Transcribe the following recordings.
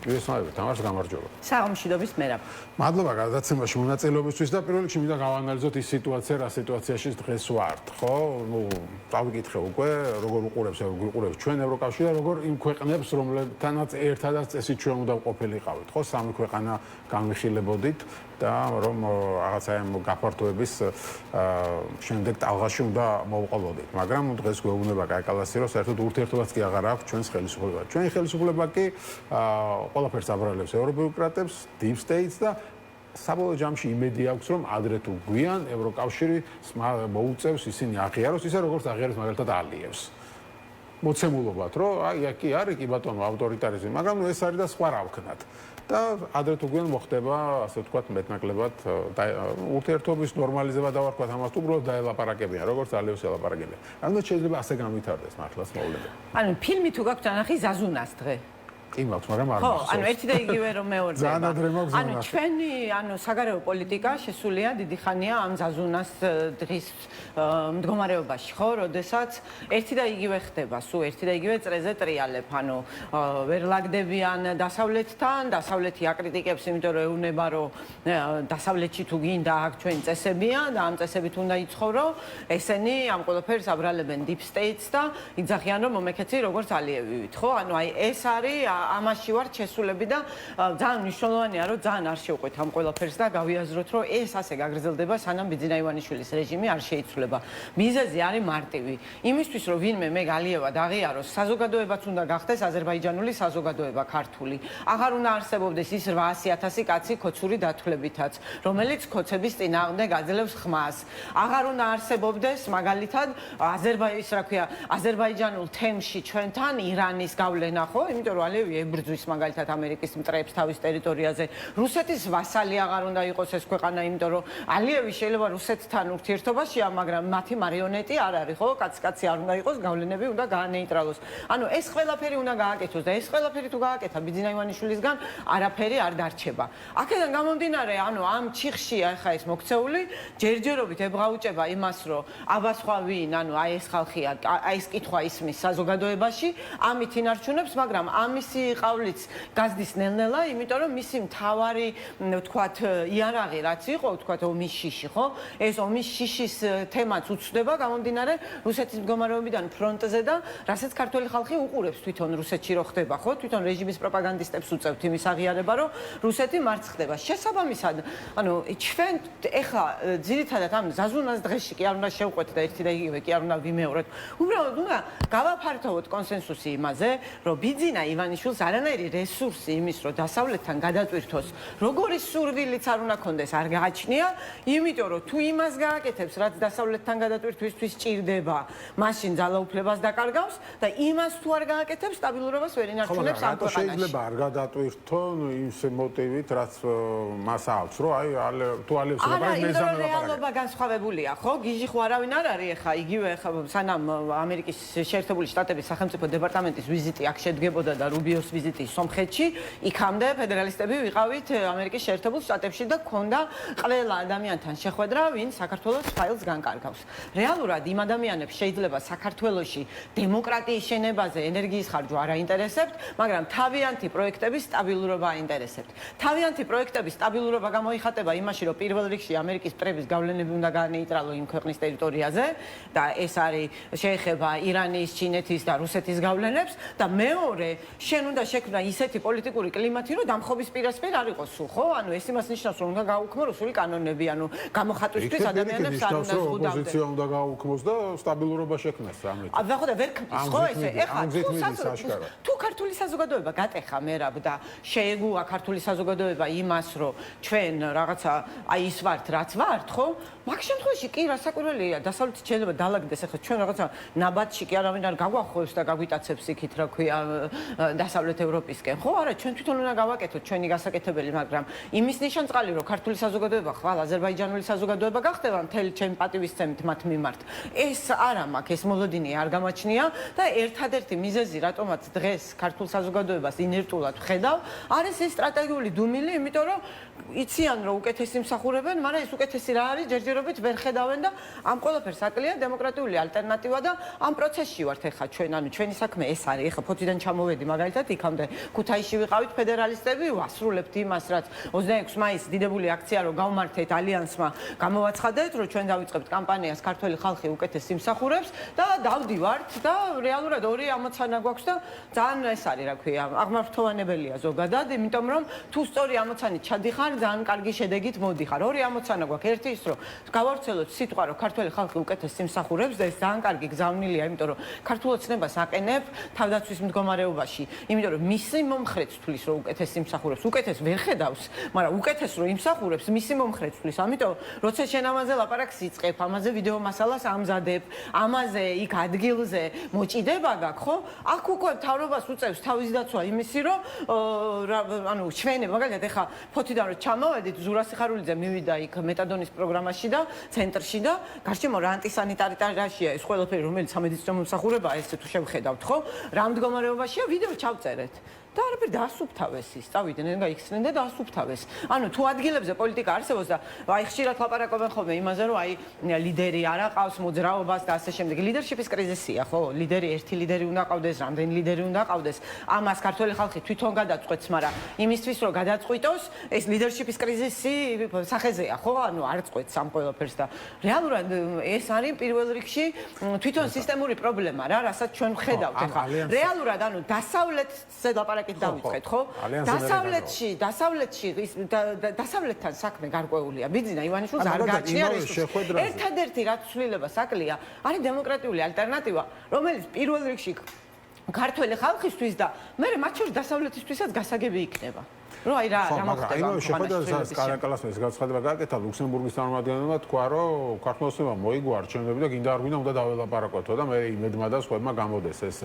მისმაებით, თამაშს გამარჯობა. საღამოშიდობის მერაბ. მადლობა გადაცემაში მონაწილეობისთვის და პირველ რიგში მინდა გავანალიზოთ ის სიტუაცია, რა სიტუაციაში დღეს ვართ, ხო? ნუ დავიკითხე უკვე, როგორ უყურებს ჩვენ ევროკავშირი და როგორ იმ ქვეყნებს, რომლებთანაც ერთადაც წესით ჩვენ უნდა ყოფილიყავით, ხო? სამი ქვეყანა განვიხილებოდით და რომ რაღაცა ამ გაფართოების შემდეგ ტალღაში უნდა მოვყოლოდით. მაგრამ დღეს გვეუბნება კაკალასი, რომ საერთოდ ურთიერთობაც კი აღარ აქვს ჩვენს ხელისუფლებასთან. ჩვენი ხელისუფლება კი ყველაფერს აბრალებს ევრობიუროკრატებს, deep states და საბოლოო ჯამში იმედი აქვს, რომ ადრე თუ გვიან ევროკავშირი მოუწევს ისინი აღიაროს, ისე როგორც აღიარებს მაგალითად ალიევს. მოცემულობათ, რომ აი აქ არის კი ბატონო ავტორიტარიზმი, მაგრამ ეს არის და სხვა რა ვქნათ. და ადრე თუ გვიან მოხდება, ასე ვთქვათ, მეტნაკლებად ურთიერთობის ნორმალიზება და ვარქვათ ამას უბრალოდ დაელაპარაკებიან, როგორც ალიევს ელაპარაკებიან. რადგან შეიძლება ასე გამვითარდეს მართლაც მოვლება. ანუ ფილმი თუ გაქვთ ანახი ზაზუნას დღე. კი მაქვს, მაგრამ არ ხო, ანუ ერთი და იგივე რომ მეორდება. ძალიან ადრე მაქვს ანუ ჩვენი, საგარეო პოლიტიკა შესულია დიდი ხანია ამ ზაზუნას დღის მდგომარეობაში, ხო, როდესაც ერთი და იგივე ხდება, სულ ერთი და იგივე წრეზე ტრიალებ, ანუ ვერ ლაგდებიან დასავლეთთან, დასავლეთი აკრიტიკებს, იმიტომ რომ ეუბნება, რომ დასავლეთში თუ გინდა აქ ჩვენი წესებია და ამ წესებით უნდა იცხოვრო, ესენი ამ ყველაფერს აბრალებენ deep states და იძახიან, რომ მომექცი როგორც ალიევივით, ხო? ანუ აი ეს არის ამაში ვარ შესულები და ძალიან მნიშვნელოვანია რომ ძალიან არ შევყვეთ ამ ყველაფერს და გავიაზროთ რომ ეს ასე გაგრძელდება სანამ ბიძინა ივანიშვილის რეჟიმი არ შეიცვლება. მიზეზი არის მარტივი. იმისთვის რომ ვინმე მე გალიევა დაღიაროს საზოგადოებაც უნდა გახდეს აზერბაიჯანული საზოგადოება ქართული. აღარ უნდა არსებობდეს ის 800,000 კაცი ქოცური დათვლებითაც, რომელიც ქოცების წინააღმდეგ აძლევს ხმას. აღარ უნდა არსებობდეს მაგალითად აზერბაიჯანულ თემში ჩვენთან ირანის გავლენა, ხო? იმიტომ რომ ალიევი ებრძვის მაგალითად ამერიკის მტრებს თავის ტერიტორიაზე. რუსეთის ვასალი აღარ უნდა იყოს ეს ქვეყანა, იმიტომ რომ ალიევი შეიძლება რუსეთთან ურთიერთობაშია, მაგრამ მათი მარიონეტი არ არის, ხო? კაცი არ უნდა იყოს, გავლენები უნდა გაანეიტრალოს. ანუ ეს ყველაფერი უნდა გააკეთოს და ეს ყველაფერი თუ გააკეთა ბიძინა ივანიშვილისგან, არაფერი არ დარჩება. აქედან გამომდინარე, ანუ ამ ჩიხში ახლა ეს მოქცეული ჯერჯერობით ებღაუჭება იმას, რომ აბა სხვა ვინ, ანუ აი ეს ხალხია, აი ეს კითხვა ისმის საზოგადოებაში, ამით ინარჩუნებს, მაგრამ ამისი ყავლიც გაზდის ნელ-ნელა, იმიტომ რომ მისი მთავარი, ვთქვათ, იარაღი რაც იყო, ვთქვათ, ომის შიში, ხო? ეს ომის შიშის თემაც უცვლება გამომდინარე რუსეთის მდგომარეობიდან ფრონტზე და რასაც ქართველი ხალხი უყურებს თვითონ რუსეთში რო ხდება, ხო? თვითონ რეჟიმის პროპაგანდისტებს უწევთ იმის აღიარება, რომ რუსეთი მარცხ ხდება. შესაბამისად, ანუ ჩვენ ეხლა ძირითადად ამ ზაზუნას დღეში კი არ უნდა შევყვეთ და ერთი და იგივე კი არ უნდა ვიმეოროთ. უბრალოდ უნდა გავაფართოვოთ კონსენსუსი იმაზე, რომ ბიძინა ივანიშვილს არანაირი რესურსი იმის, რომ დასავლეთთან გადატვირთოს, როგორი სურვილიც არ უნდა კონდეს, არ გააჩნია, იმიტომ რომ თუ იმას გააკეთებს, რაც დასავლეთთან გადატვირთვისთვის ჭირდება, მაშინ ძალაუფლებას დაკარგავს და იმას თუ არ გააკეთებს, სტაბილურობას ვერ ინარჩუნებს ამ ქვეყანაში. შეიძლება არ გადატვირთო ის მოტივით, რაც მას აქვს, რომ აი თუ ალიევს ლაპარაკი მეზანო რეალობა განსხვავებულია, ხო? გიჟი ხო არავინ არ არის ახლა, იგივე სანამ ამერიკის შეერთებული შტატების სახელმწიფო დეპარტამენტის ვიზიტი აქ შედგებოდა და რუბიოს ვიზიტი სომხეთში, იქამდე ფედერალისტები ვიყავით ამერიკის შეერთებულ შტატებში და ქონდა ყველა ადამიანთან შეხვედრა, ვინ საქართველოს ფაილს განკარგავს. რეალურად იმ ადამიანებს შეიძლება საქართველოში დემოკრატიის შენებაზე ენერგიის ხარჯვა არ აინტერესებთ, მაგრამ თავიანთი პროექტების სტაბილურობა აინტერესებთ. თავიანთი პროექტების სტაბილურობა გამოიხატება იმაში, რომ პირველ რიგში ამერიკის მტრების გავლენები უნდა გაანეიტრალო იმ ქვეყნის ტერიტორიაზე და ეს არის შეეხება ირანის, ჩინეთის და რუსეთის გავლენებს და მეორე შენ უნდა შექმნა ისეთი პოლიტიკური კლიმატი, რომ დამხობის პირასპირ არ იყოს სულ, ხო? ანუ ეს იმას ნიშნავს, რომ უნდა გაუქმო რუსული კანონები, ანუ გამოხატვისთვის ადამიანებს არ უნდა ზღუდავდნენ. ოპოზიცია უნდა გაუქმოს და სტაბილურობა შექმნას ამით. ხო და ვერ ქმნის, ხო ესე? ეხლა თუ ქართული საზოგადოება გატეხა მერაბ და შეეგუა ქართული საზოგადოება იმას, რომ ჩვენ რაღაცა აი ის ვართ, რაც ვართ, ხო? მაგ შემთხვევაში კი რასაკვირველია, დასავლეთი შეიძლება დალაგდეს, ეხლა ჩვენ რაღაცა ნაბატში კი არავინ არ გაგვახვევს და გაგვიტაცებს იქით, რა ქვია, დასავლეთ ევროპისკენ, ხო? არა, ჩვენ თვითონ უნდა გავაკეთოთ ჩვენი გასაკეთებელი, მაგრამ იმის ნიშანწყალი, რომ ქართული საზოგადოება ხვალ აზერბაიჯანული საზოგადოება გახდება მთელი ჩემი პატივისცემით მათ მიმართ. ეს არა მაქვს, ეს მოლოდინი არ გამაჩნია და ერთადერთი მიზეზი, რატომაც დღეს ქართულ საზოგადოებას ინერტულად ვხედავ, არის ეს სტრატეგიული დუმილი, იმიტომ რომ იციან რომ უკეთესი მსახურებენ, მაგრამ ეს უკეთესი რა არის, ჯერჯერობით ვერ ხედავენ და ამ ყველაფერს აკლია დემოკრატიული ალტერნატივა და ამ პროცესში ვართ ეხლა ჩვენ, ანუ ჩვენი საქმე ეს არის, ეხლა ფოთიდან ჩამოვედი მაგალითად იქამდე ქუთაისში ვიყავით ფედერალისტები, ვასრულებთ იმას, რაც 26 მაისს დიდებული აქცია რომ გავმართეთ ალიანსმა, გამოვაცხადეთ, რომ ჩვენ დავიწყებთ კამპანიას ქართველი ხალხი უკეთეს იმსახურებს და დავდივართ და რეალურად ორი ამოცანა გვაქვს და ძალიან ეს არის, რა ქვია, აღმართოვანებელია ზოგადად, იმიტომ რომ თუ სწორი ამოცანით ჩადიხარ, ძალიან კარგი შედეგით მოდიხარ. ორი ამოცანა გვაქვს, ერთი ის რომ გავავრცელოთ სიტყვა, რომ ქართველი ხალხი უკეთეს იმსახურებს და ეს ძალიან კარგი გზავნილია, იმიტომ რომ ქართულ ოცნებას აყენებ თავდაცვის მდგომარეობაში, იმიტომ რომ მისი მომხრეც თulis რომ უკეთეს იმსახურებს, უკეთეს ვერ ხედავს, მაგრამ უკეთეს რომ იმსახურებს, მისი მომხრეც თulis. ამიტომ როცა შენ ამაზე ლაპარაკს იწყებ, ამაზე ვიდეო მასალას ამზადებ, ამაზე იქ ადგილზე მოჭიდება გაქვს, ხო? აქ უკვე მთავრობას უწევს თავის დაცვა იმისი, რომ ანუ ჩვენი მაგალითად ეხა ფოთიდან რომ ჩამოვედით, ზურა სიხარულიძე მივიდა იქ მეტადონის პროგრამაში და ცენტრში და გარშემო რა ანტისანიტარია ეს ყველაფერი, რომელიც სამედიცინო მომსახურებაა, ესე თუ შევხედავთ, ხო? რა მდგომარეობაშია, ვიდეო ჩავწერეთ. და არაფერი დაასუფთავეს ის, წავიდნენ და იქცნენ და დაასუფთავეს. ანუ თუ ადგილებზე პოლიტიკა არსებობს და აი ხშირად ლაპარაკობენ ხოლმე იმაზე, რომ აი ლიდერი არ აყავს მოძრაობას და ასე შემდეგ. ლიდერშიპის კრიზისია, ხო? ერთი ლიდერი უნდა ყავდეს, რამდენი ლიდერი უნდა ყავდეს. ამას ქართველი ხალხი თვითონ გადაწყვეტს, მაგრამ იმისთვის რომ გადაწყვიტოს, ეს ლიდერშიპის კრიზისი სახეზეა, ხო? ანუ არ წყვეტს ამ ყველაფერს და რეალურად ეს არის პირველ რიგში თვითონ სისტემური პრობლემა რა, რასაც ჩვენ ვხედავთ ახლა. რეალურად ანუ დასავლეთზე ლაპარაკით დავიწყეთ, ხო? დასავლეთთან საქმე გარკვეულია. ბიძინა ივანიშვილს არ გააჩნია რესურსი. ერთადერთი რაც ცვლილებას აკლია, არის დემოკრატიული ალტერნატივა, რომელიც პირველ რიგში ქართველი ხალხისთვის და მე მათ შორის დასავლეთისთვისაც გასაგები იქნება. რომ აი რა მოხდება. მაგრამ შეხვედრაზე კარაკალასმის გაცხადება გააკეთა ლუქსემბურგის წარმომადგენელმა თქვა, რომ ქართლოსნებმა მოიგო არჩევნები და გინდა არ გვინდა უნდა დაველაპარაკოთ და მე იმედმა და სხვებმა გამოდეს ეს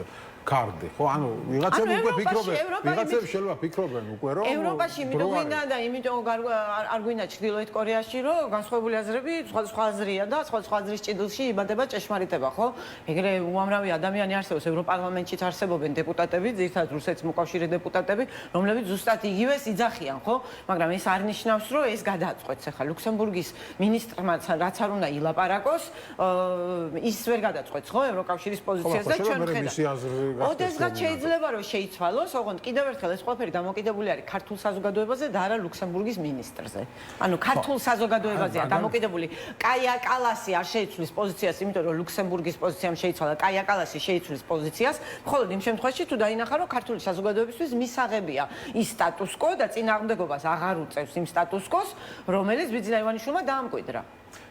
კარდი. ხო, ანუ ვიღაცები უკვე ფიქრობენ, ვიღაცები შეიძლება ფიქრობენ უკვე რომ ევროპაში იმიტომ გვინდა და იმიტომ არ გვინდა ჩრდილოეთ კორეაში, რომ განსხვავებული აზრები სხვა აზრია და სხვა აზრის ჭიდილში იბადება ჭეშმარიტება, ხო? ეგრე უამრავი ადამიანი არსებობს ევროპარლამენტშიც არსებობენ დეპუტატები, ძირითადად რუსეთის მოკავშირე დეპუტატები, რომლებიც ზუსტად იგივეს იძახიან, ხო? მაგრამ ეს არ ნიშნავს, რომ ეს გადაწყვეტს. ახლა ლუქსემბურგის მინისტრმა რაც არ უნდა ილაპარაკოს, ის ვერ გადაწყვეტს, ხო? ევროკავშირის პოზიციას და ჩვენ ვხედავთ. ოდესღაც შეიძლება რომ შეიცვალოს, ოღონდ კიდევ ერთხელ ეს ყველაფერი დამოკიდებული არის ქართულ საზოგადოებაზე და არა ლუქსემბურგის მინისტრზე. ანუ ქართულ საზოგადოებაზეა დამოკიდებული. კაია კალასი არ შეიცვლის პოზიციას, იმიტომ რომ ლუქსემბურგის პოზიციამ შეიცვალა, კაია კალასი შეიცვლის პოზიციას, მხოლოდ იმ შემთხვევაში თუ დაინახა რომ ქართული საზოგადოებისთვის მისაღებია ის სტატუს კო და წინააღმდეგობას აღარ უწევს იმ სტატუს კოს, რომელიც ბიძინა ივანიშვილმა დაამკვიდრა.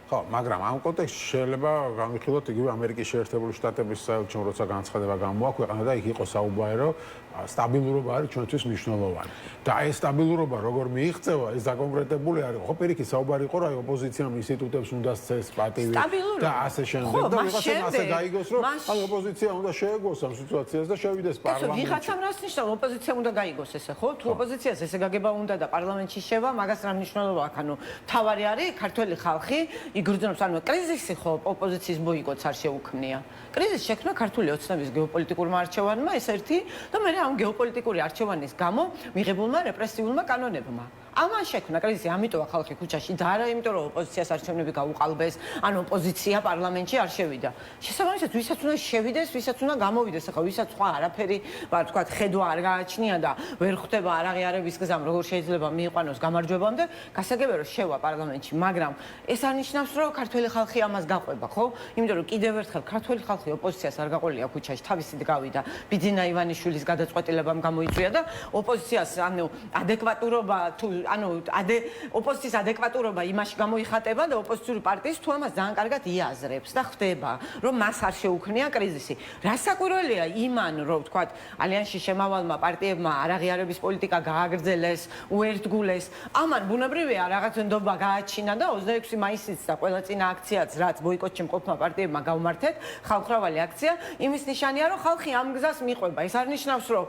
ხო, მაგრამ ამ კონტექსტში შეიძლება განვიხილოთ იგივე ამერიკის შეერთებული შტატების საელჩომ როცა განცხადება გამოაქვეყნა და იქ იყო საუბარი, რომ სტაბილურობა არის ჩვენთვის მნიშვნელოვანი. და ეს სტაბილურობა როგორ მიიღწევა, ეს დაკონკრეტებული არის. ხო, პირიქით საუბარი იყო, რომ ოპოზიციამ ინსტიტუტებს უნდა სცეს პატივი და ასე შემდეგ და ვიღაცამ ასე გაიგოს, რომ აი ოპოზიცია უნდა შეეგოს ამ სიტუაციას და შევიდეს პარლამენტში. ვიღაცამ რას ნიშნავს ოპოზიცია უნდა გაიგოს ესე, ხო? თუ ოპოზიციას ესე გაგება უნდა და პარლამენტში შევა, მაგას რა მნიშვნელობა აქვს? ანუ თავარი არის ქართველი ხალხი იგრძნობს, ანუ კრიზისი ხო ოპოზიციის ბოიკოტს არ შეუქმნია. კრიზისი შექმნა ქართული ოცნების გეოპოლიტიკურმა არჩევანმა, ეს ერთი და მე ამ გეოპოლიტიკური არჩევანის გამო მიღებულმა რეპრესიულმა კანონებმა. ამან შექმნა კრიზისი, ამიტომა ხალხი ქუჩაში და არა იმიტომ რომ ოპოზიციას არჩევნები გაუყალბეს, ან ოპოზიცია პარლამენტში არ შევიდა. შესაბამისად, ვისაც უნდა შევიდეს, ვისაც უნდა გამოვიდეს, ახლა ვისაც სხვა არაფერი, ვთქვათ, ხედვა არ გააჩნია და ვერ ხვდება არაღიარების გზამ, როგორ შეიძლება მიიყვანოს გამარჯვებამდე, გასაგებია რომ შევა პარლამენტში, მაგრამ ეს არ ნიშნავს, რომ ქართველი ხალხი ამას გაყვება, ხო? იმიტომ რომ კიდევ ერთხელ ქართველი ხალხი ოპოზიციას არ გაყოლია ქუჩაში, თავისით გავიდა. ბიძინა ივანიშვილის გადაწყვეტილებამ გამოიწვია და ოპოზიციას, ანუ ადეკვატურობა თუ ოპოზიციის ადეკვატურობა იმაში გამოიხატება და ოპოზიციური პარტიის თუ ამას ძალიან კარგად იაზრებს და ხვდება, რომ მას არ შეუქმნია კრიზისი. რასაკვირველია იმან, რომ ვთქვათ, ალიანსში შემავალმა პარტიებმა არაღიარების პოლიტიკა გააგრძელეს, უერთგულეს. ამან ბუნებრივია რაღაც ნდობა გააჩინა და 26 მაისიც და ყველა წინა აქციაც, რაც ბოიკოტში მყოფმა პარტიებმა გავმართეთ, ხალხმრავალი აქცია, იმის ნიშანია, რომ ხალხი ამ გზას მიყვება. ეს არ ნიშნავს, რომ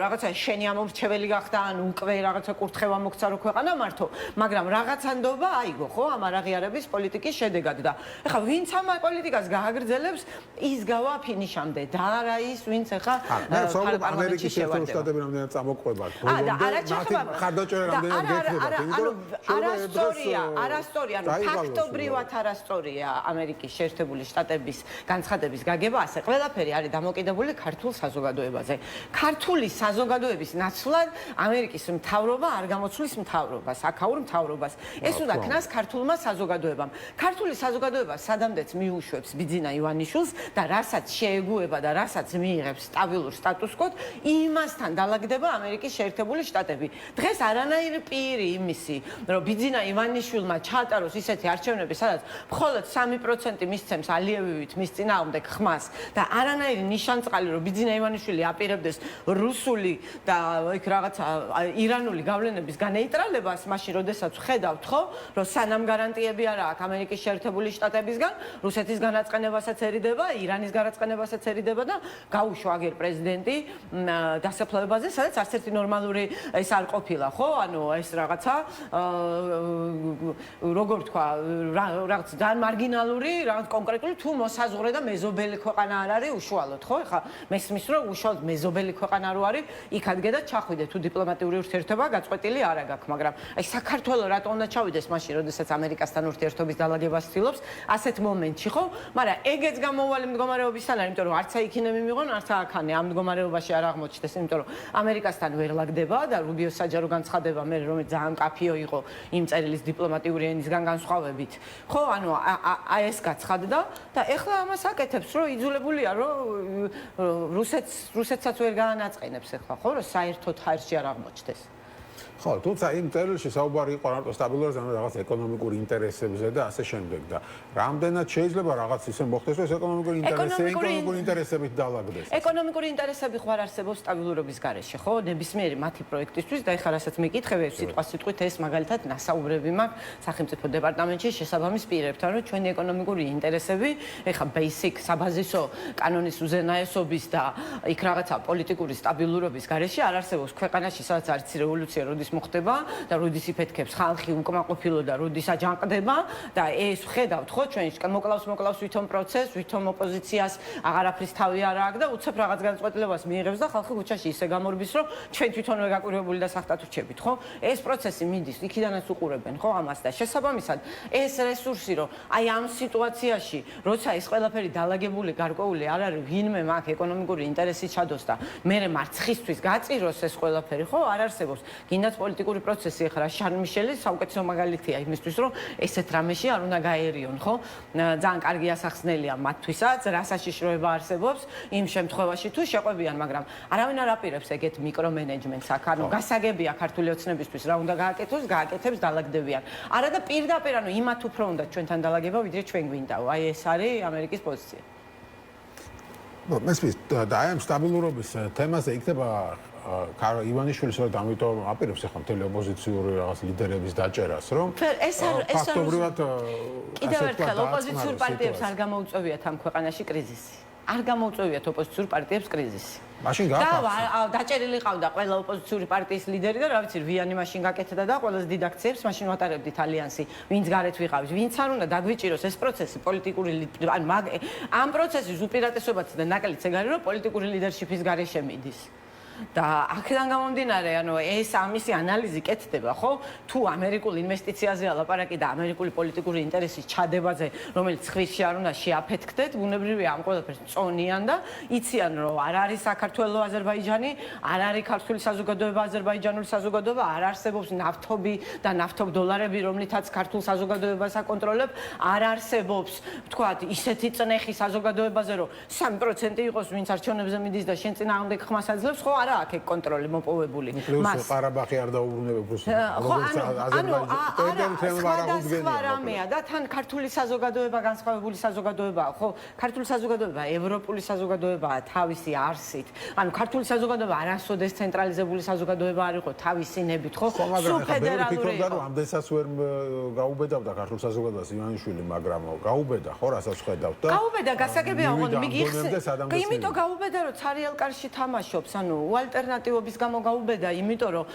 რაღაცა შენი ამომრჩეველი გახდა, ან უკვე რაღაცა კურთხევა მოგცა უცხოო ქვეყანა მართო, მაგრამ რაღაცანდობა აიგო, ხო, ამ არაღიარების პოლიტიკის შედეგად და ეხლა ვინც ამ პოლიტიკას გააგრძელებს, ის გავა ფინიშამდე და არა ის, ვინც ეხლა ამერიკის შეერთებული შტატები რამდენად წამოყვება. ხარდაჭერა რამდენად გექნება, არასწორია, ფაქტობრივად არასწორია ამერიკის შეერთებული შტატების განცხადების გაგება, ასე ყველაფერი არის დამოკიდებული ქართულ საზოგადოებაზე. ქართული საზოგადოების ნაცვლად ამერიკის მთავრობა არ გამოცვლის მთავრობას, აქაურ მთავრობას. ეს უნდა ქნას ქართულმა საზოგადოებამ. ქართული საზოგადოება სადამდეც მიუშვებს ბიძინა ივანიშვილს და რასაც შეეგუება და რასაც მიიღებს სტაბილურ სტატუს-კვოდ, იმასთან დაალაგდება ამერიკის შეერთებული შტატები. დღეს არანაირი პირი იმისი, რომ ბიძინა ივანიშვილმა ჩაატაროს ისეთი არჩევნები, სადაც მხოლოდ 3% მისცემს ალიევივით მის წინააღმდეგ ხმას და არანაირი ნიშანწყალი, რომ ბიძინა ივანიშვილი აპირებდეს რუსული და იქ რაღაცა ირანული გავლენების განეიტრალებას, მაშინ როდესაც ხედავთ, ხო, რომ სანამ გარანტიები არ აქვს ამერიკის შეერთებული შტატებისგან, რუსეთის განაწყენებასაც ერიდება, ირანის განაწყენებასაც ერიდება და გაუშვა აგერ პრეზიდენტი დასაფლავებაზე, სადაც არც ერთი ნორმალური ეს არ ყოფილა, ხო? ანუ ეს რაღაცა როგორ თქვა, რაღაც ძალიან მარგინალური, რაღაც კონკრეტული თუ მოსაზღვრე და მეზობელი ქვეყანა არ არის უშუალოდ, ხო? ეხლა მესმის რომ უშუალოდ მეზობელი ქვეყანა რო არის, იქ ადგე და ჩახვიდე თუ დიპლომატიური ურთიერთობა გაწყვეტილი არ აქვს, მაგრამ აი საქართველო რატო უნდა ჩავიდეს მაშინ, როდესაც ამერიკასთან ურთიერთობის დაალაგებას ცდილობს, ასეთ მომენტში, ხო? მაგრამ ეგეც გამოვალი მდგომარეობისთან არის, იმიტომ რომ არც აიქინე მიმიღონ, არც აქანე ამ მდგომარეობაში არ აღმოჩნდეს, იმიტომ რომ ამერიკასთან ვერ ლაგდება და რუბიოს საჯარო განცხადება მე რომელიც ძალიან კაფიო იყო იმ წერილის დიპლომატიური ენისგან განსხვავებით. ხო, ანუ აი ეს გაცხადდა და ეხლა ამას აკეთებს, რომ იძულებულია, რომ რუსეთსაც ვერ გაანაწყენებს ეხლა, ხო, რომ საერთოდ ჰაერში არ აღმოჩნდეს. ხო, თუმცა იმ წერილში საუბარი იყო რატო სტაბილურობაზე, რაღაც ეკონომიკური ინტერესებზე და ასე შემდეგ და რამდენად შეიძლება რაღაც ისე მოხდეს, რომ ეკონომიკური ინტერესებით დაალაგდეს. ეკონომიკური ინტერესები ხარ არსებობს სტაბილურობის გარეშე, ხო? ნებისმიერი მათი პროექტისთვის და ეხლა რასაც მეკითხები, სიტყვასიტყვით ეს მაგალითად ნასაუბრები მაქვს სახელმწიფო დეპარტამენტში შესაბამის პირებთან, რომ ჩვენი ეკონომიკური ინტერესები, ეხლა basic საბაზისო კანონის უზენაესობის და იქ რაღაცა პოლიტიკური სტაბილურობის გარეშე არ არსებობს ქვეყანაში, სადაც არც რევოლუცია როდის მოხდება და როდის იფეთქებს ხალხი უკმაყოფილო და როდის აჯანყდება და ეს ხედავთ ხო ჩვენ მოკლავს ვითომ პროცესს, ვითომ ოპოზიციას აღარაფრის თავი არ აქვს და უცებ რაღაც განწყობილებას მიიღებს და ხალხი ქუჩაში ისე გამორბის რომ ჩვენ თვითონვე გაკვირვებული და სახტად ვჩებით ხო ეს პროცესი მიდის იქიდანაც უყურებენ ხო ამას და შესაბამისად ეს რესურსი რომ აი ამ სიტუაციაში როცა ეს ყველაფერი დაალაგებული გარკვეული არ არის ვინმე მაგ ეკონომიკური ინტერესი ჩადოს და მე მარცხისთვის გაწიროს ეს ყველაფერი ხო არ არსებობს გინდათ პოლიტიკური პროცესი ახლა შარლ მიშელი საუკეთესო მაგალითია იმისთვის რომ ესეთ რამეში არ უნდა გაერიონ ხო ძალიან კარგი ასახსნელია მათთვისაც რა საშიშროება არსებობს იმ შემთხვევაში თუ შეყვებიან მაგრამ არავინ არ აპირებს ეგეთ მიკრომენეჯმენტს აქ ანუ გასაგებია ქართული ოცნებისთვის რა უნდა გააკეთოს გააკეთებს დაალაგდებიან არა და პირდაპირ ანუ იმათ უფრო უნდა ჩვენთან დაალაგება ვიდრე ჩვენ გვინდაო აი ეს არის ამერიკის პოზიცია მესმის და აი ამ სტაბილურობის თემაზე იქნება ივანიშვილის რომ ამიტომ აპირებს ახლა მთელი ოპოზიციური რაღაც ლიდერების დაჭერას რომ ფაქტობრივად კიდევ ერთხელ ოპოზიციურ პარტიებს არ გამოუწევიათ ამ ქვეყანაში კრიზისი არ გამოუწევიათ ოპოზიციურ პარტიებს კრიზისი მაშინ და დაჭერილი ყავდა ყველა ოპოზიციური პარტიის ლიდერი და რა ვიცი რვიანი მაშინ გაკეთდა და ყველაზე დიდ აქციებს მაშინ ვატარებდით ალიანსი ვინც გარეთ ვიყავით ვინც არ უნდა დაგვიჭიროს ეს პროცესი პოლიტიკური ამ პროცესის უპირატესობაც და ნაკლიც ეგ არის რომ პოლიტიკური ლიდერშიპის გარეშე მიდის და აქედან გამომდინარე, ანუ ეს ამისი ანალიზი კეთდება, ხო? თუ ამერიკულ ინვესტიციაზეა ლაპარაკი და ამერიკული პოლიტიკური ინტერესის ჩადებაზე, რომელიც ხვირში არ უნდა შეაფეთქდეთ, ბუნებრივია ამ ყველაფერს წონიან და იციან, რომ არ არის საქართველოს აზერბაიჯანი, არ არის ქართული საზოგადოება, აზერბაიჯანული საზოგადოება, არ არსებობს ნავთობი და ნავთობდოლარები, რომლითაც ქართულ საზოგადოებას აკონტროლებ, არ არსებობს, ვთქვათ, ისეთი წნეხი საზოგადოებაზე, რომ 3% იყოს, ვინც არჩევნებზე მიდის და შენ წინააღმდეგ ხმას აძლევს, ხო? არა აქ კონტროლი მოპოვებული მას ყარაბაღი არ დაუბრუნებებს აზერბაიჯანია და თან ქართული საზოგადოება განსხვავებული საზოგადოებაა ხო ქართული საზოგადოება ევროპული საზოგადოებაა თავისი არსით ანუ ქართული საზოგადოება არასოდეს ცენტრალიზებული საზოგადოება არ იყო თავისი ნებით ხო სულ ფედერალური იყო რომ ამდენსაც ვერ გაუბედავდა ქართულ საზოგადოებას ივანიშვილი მაგრამ გაუბედა ხო რასაც ხედავთ და გაუბედა გასაგებია ოღონდ მიგიხსენე იმიტომ გაუბედა რომ ცარიელ კარში თამაშობს ანუ ალტერნატივობის გამო გაუბედა, იმიტომ რომ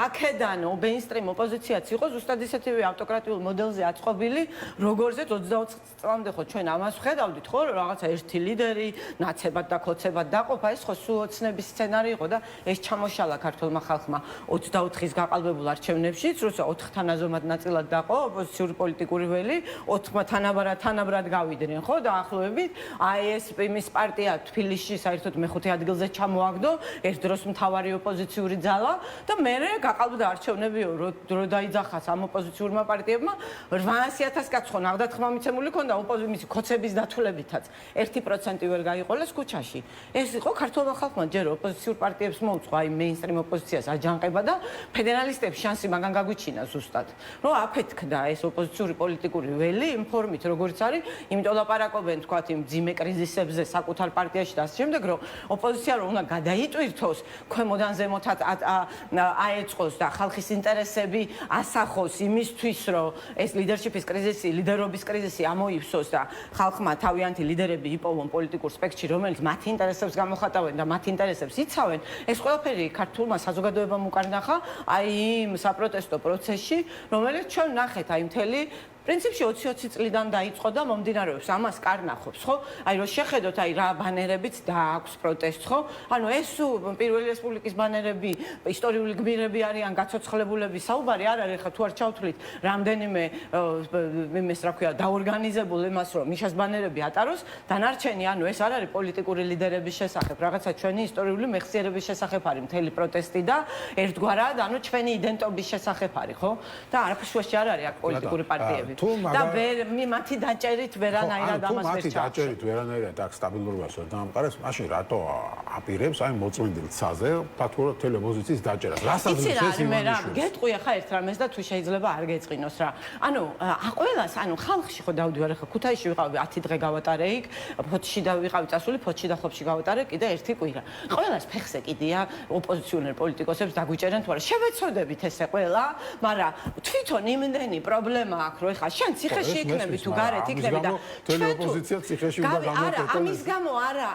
აქედან მეინსტრიმ ოპოზიციაც იყო ზუსტად ისეთივე ავტოკრატიულ მოდელზე აწყობილი, როგორზეც 24 წლამდე ხო ჩვენ ამას ვხედავდით, ხო, რაღაცა ერთი ლიდერი, ნაცებად და ქოცებად დაყოფა, ეს ხო სულ ოცნების სცენარი იყო და ეს ჩამოშალა ქართულმა ხალხმა 24-ის გაყალბებულ არჩევნებშიც, როცა 4-თან აზომად ნაწილად დაყო ოპოზიციური პოლიტიკური ველი, 4-მა თანაბრად გავიდნენ, ხო, დაახლოებით. აი ეს იმის პარტია თბილისში საერთოდ მეხუთე ადგილზე ჩამოაგდო, ერთ დროს მთავარი ოპოზიციური ძალა და მერე გაყალბდა არჩევნები, რო დაიძახას ამ ოპოზიციურმა პარტიებმა 800.000 კაცს ხო ნაღდათხმა მიცემული ქონდა ოპოზიციის ქოცების დათულებითაც 1% ვერ გაიყოლეს ქუჩაში. ეს იყო ქართულმა ხალხმა ჯერ ოპოზიციურ პარტიებს მოუწყო აი მეინსტრიმ ოპოზიციას აჯანყება და ფედერალისტებს შანსი მაგან გაგვიჩინა ზუსტად. რომ აფეთქდა ეს ოპოზიციური პოლიტიკური ველი იმ ფორმით როგორც არის, იმიტომ ლაპარაკობენ თქვათ იმ ძიმე კრიზისებზე საკუთარ პარტიაში და ასე შემდეგ, რომ ოპოზიცია რომ უნდა გადაიტვირთოს, ქვემოდან ზემოთაც აეწყოს და ხალხის ინტერესები ასახოს იმისთვის, რომ ეს ლიდერშიპის კრიზისი, ლიდერობის კრიზისი ამოიფსოს და ხალხმა თავიანთი ლიდერები იპოვონ პოლიტიკურ სპექტრში, რომელიც მათ ინტერესებს გამოხატავენ და მათ ინტერესებს იცავენ, ეს ყველაფერი ქართულმა საზოგადოებამ უკარნახა აი იმ საპროტესტო პროცესში, რომელიც ჩვენ ნახეთ აი მთელი პრინციპში 20-20 წლიდან დაიწყო და მომდინარეობს ამას კარნახობს, ხო? აი რომ შეხედოთ აი რა ბანერებიც დააქვს პროტესტს, ხო? ანუ ეს პირველი რესპუბლიკის ბანერები, ისტორიული გმირები არიან, გაცოცხლებულები, საუბარი არ არის ხა თუ არ ჩავთვლით რამდენიმე იმეს რა ქვია დაორგანიზებულ იმას რომ მიშას ბანერები ატაროს, დანარჩენი ანუ ეს არ არის პოლიტიკური ლიდერების შესახებ, რაღაცა ჩვენი ისტორიული მეხსიერების შესახებ არის მთელი პროტესტი და ერთგვარად ანუ ჩვენი იდენტობის შესახებ არის, ხო? და არაფერს შუაში არ არის აქ პოლიტიკური პარტიები. და მათი დაჭერით ვერანაირად ამას ვერ ჩაახშეს. დაჭერით ვერანაირად აქ სტაბილურობას ვერ დაამყარებს, მაშინ რატო აპირებს აი მოწმენდილ ცაზე ფათურა ტელეპოზიციის დაჭერას? რასაც ეს იმანიშნებს. გეტყვი ახლა ერთ რამეს და თუ შეიძლება არ გეწყინოს რა. ანუ ყველას, ანუ ხალხში ხო დავდივარ ახლა ქუთაისში ვიყავი 10 დღე გავატარე იქ, ფოთში და ვიყავი წასული, ფოთში და ხობში გავატარე კიდე ერთი კვირა. ყველას ფეხზე კიდია ოპოზიციონერ პოლიტიკოსებს დაგვიჭერენ თუ არა. შევეცოდებით ესე ყველა, მაგრამ თვითონ იმდენი პრობლემა აქვს, რომ ხა შენ ციხეში იქნები თუ გარეთ იქნები და ჩვენ ოპოზიცია ციხეში უნდა გამოკეტო. ამის გამო არა,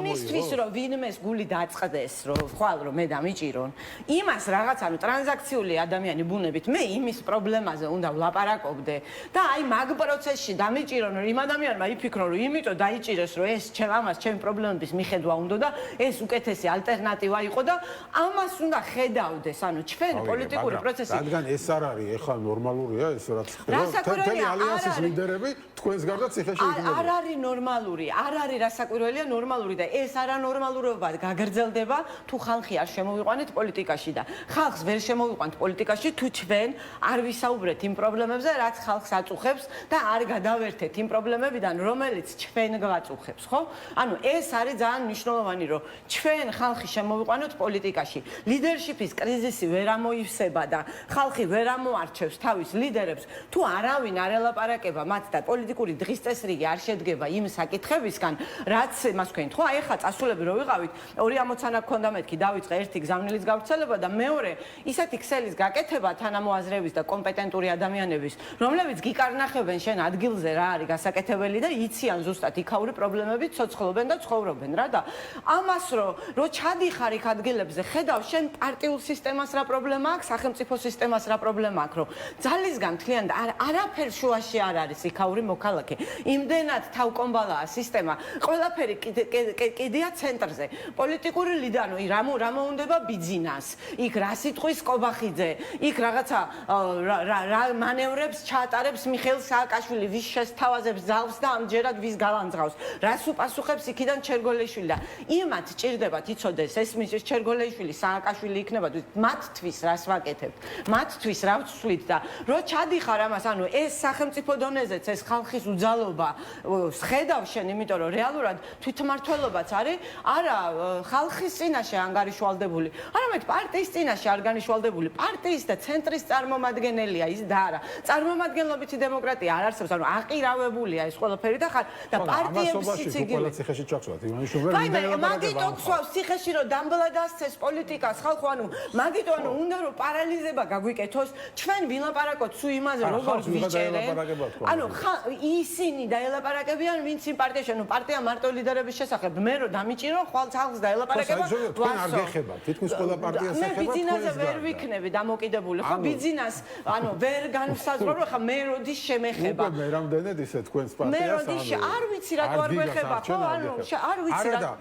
იმისთვის რომ ვინმეს გული დაწყდეს, რომ ხვალ რომ მე დამიჭირონ, იმას რაღაც ანუ ტრანზაქციული ადამიანი ბუნებით მე იმის პრობლემაზე უნდა ვლაპარაკობდე და აი მაგ პროცესში დამიჭირონ რომ იმ ადამიანმა იფიქრო რომ იმიტომ დაიჭირეს რომ ეს ამას ჩემი პრობლემების მიხედვა უნდა და ეს უკეთესი ალტერნატივა იყო და ამას უნდა ხედავდეს ანუ ჩვენ პოლიტიკური პროცესი რადგან ეს არ არის ეხლა ნორმალურია ეს რაც ხდება თელი ალიანსის ლიდერები თქვენს გარდა ციხეში იქნებიან არ არის ნორმალური არ არის რასაკვირველია ნორმალური და ეს არანორმალურობა გაგრძელდება თუ ხალხი არ შემოვიყვანეთ პოლიტიკაში და ხალხს ვერ შემოვიყვანთ პოლიტიკაში თუ ჩვენ არ ვისაუბრეთ იმ პრობლემებზე რაც ხალხს აწუხებს და არ გადავერთეთ იმ პრობლემებიდან რომელიც ჩვენ გვაწუხებს ხო ანუ ეს არის ძალიან მნიშვნელოვანი რომ ჩვენ ხალხი შემოვიყვანოთ პოლიტიკაში ლიდერშიპის კრიზისი ვერ ამოივსება და ხალხი ვერ ამოარჩევს თავის ლიდერებს თუ არავინ არ ელაპარაკება მათ და პოლიტიკური დღის წესრიგი არ შედგება იმ საკითხებისგან რაც მას თქვენთ ხო აი ახლა წასულები რო ვიყავით 260 გქონდა მეთქი დავიწყე ერთი გზავნილის გავრცელება და მეორე ისეთი ქსელის გაკეთება თანამოაზრეების და კომპეტენტური ადამიანების რომლებიც გიკარნახებენ შენ ადგილზე რა არის გასაკეთებელი და იციან ზუსტად იქაური პრობლემებით ცოცხლობენ და ცხოვრობენ რა და ამას რო ჩადიხარ იქ ადგილებზე ხედავ შენ პარტიულ სისტემას რა პრობლემა აქვს სახელმწიფო სისტემას რა პრობლემა აქვს რომ ძალისგან მთლიან და არაფერ შუაში არ არის იქაური მოქალაქე იმდენად თავკომბალაა სისტემა ყველაფერი კიდია ცენტრზე პოლიტიკური ლიდანო რა მოუნდება ბიძინას იქ რა სიტყვის კობახიძე იქ რაღაცა რა მანევრებს ჩაატარებს მიხეილ სააკაშვილი ვის შესთავაზებს ძალს და ამჯერად ვის გალანძღავს რას უპასუხებს იქიდან ჩერგოლეშვილი და იმათ ჭირდებათ იცოდეს ეს მის ჩერგოლეშვილი სააკაშვილი იქნება მათთვის რას ვაკეთებთ მათთვის რა ვცვლით და რო ჩადიხარ ამას ანუ ეს სახელმწიფო დონეზეც ეს ხალხის უძალობა ხედავ შენ იმიტომ რომ რეალურად თვითმმართველობაც არის არა ხალხის წინაშე ანგარიშვალდებული არამედ პარტიის წინაშე არგანიშვალდებული პარტიის და ცენტრის წარმომადგენელია ის და არა წარმომადგენლობითი დემოკრატია არ არსებობს ანუ აყირავებულია ეს ყველაფერი და ხარ და პარტიებშიც იგივე ციხეში ჩაქსვათ იმანიშნულება მაგიტო ქსვავს ციხეში რომ დამბლა დასცეს პოლიტიკას ხალხო ანუ მაგიტო ანუ უნდა რომ პარალიზება გაგვიკეთოს ჩვენ ვილაპარაკოთ სულ იმაზე, როგორ ვიჭერენ. ანუ ისინი დაელაპარაკებიან, ვინც იმ პარტიაში, ანუ პარტია მარტო ლიდერების შესახებ, მე რომ დამიჭირო, ხვალ ხალხს დაელაპარაკება. თქვენ არ გეხება, თითქმის ყველა პარტიას ეხება. მე ბიძინაზე ვერ ვიქნები დამოკიდებული, ხო ბიძინას, ანუ ვერ განვსაზღვრო, ხა მე როდის შემეხება. უკვე მე რამდენად ისე თქვენს პარტიას მე როდის არ ვიცი რა არ გვეხება, ხო, ანუ არ ვიცი რა.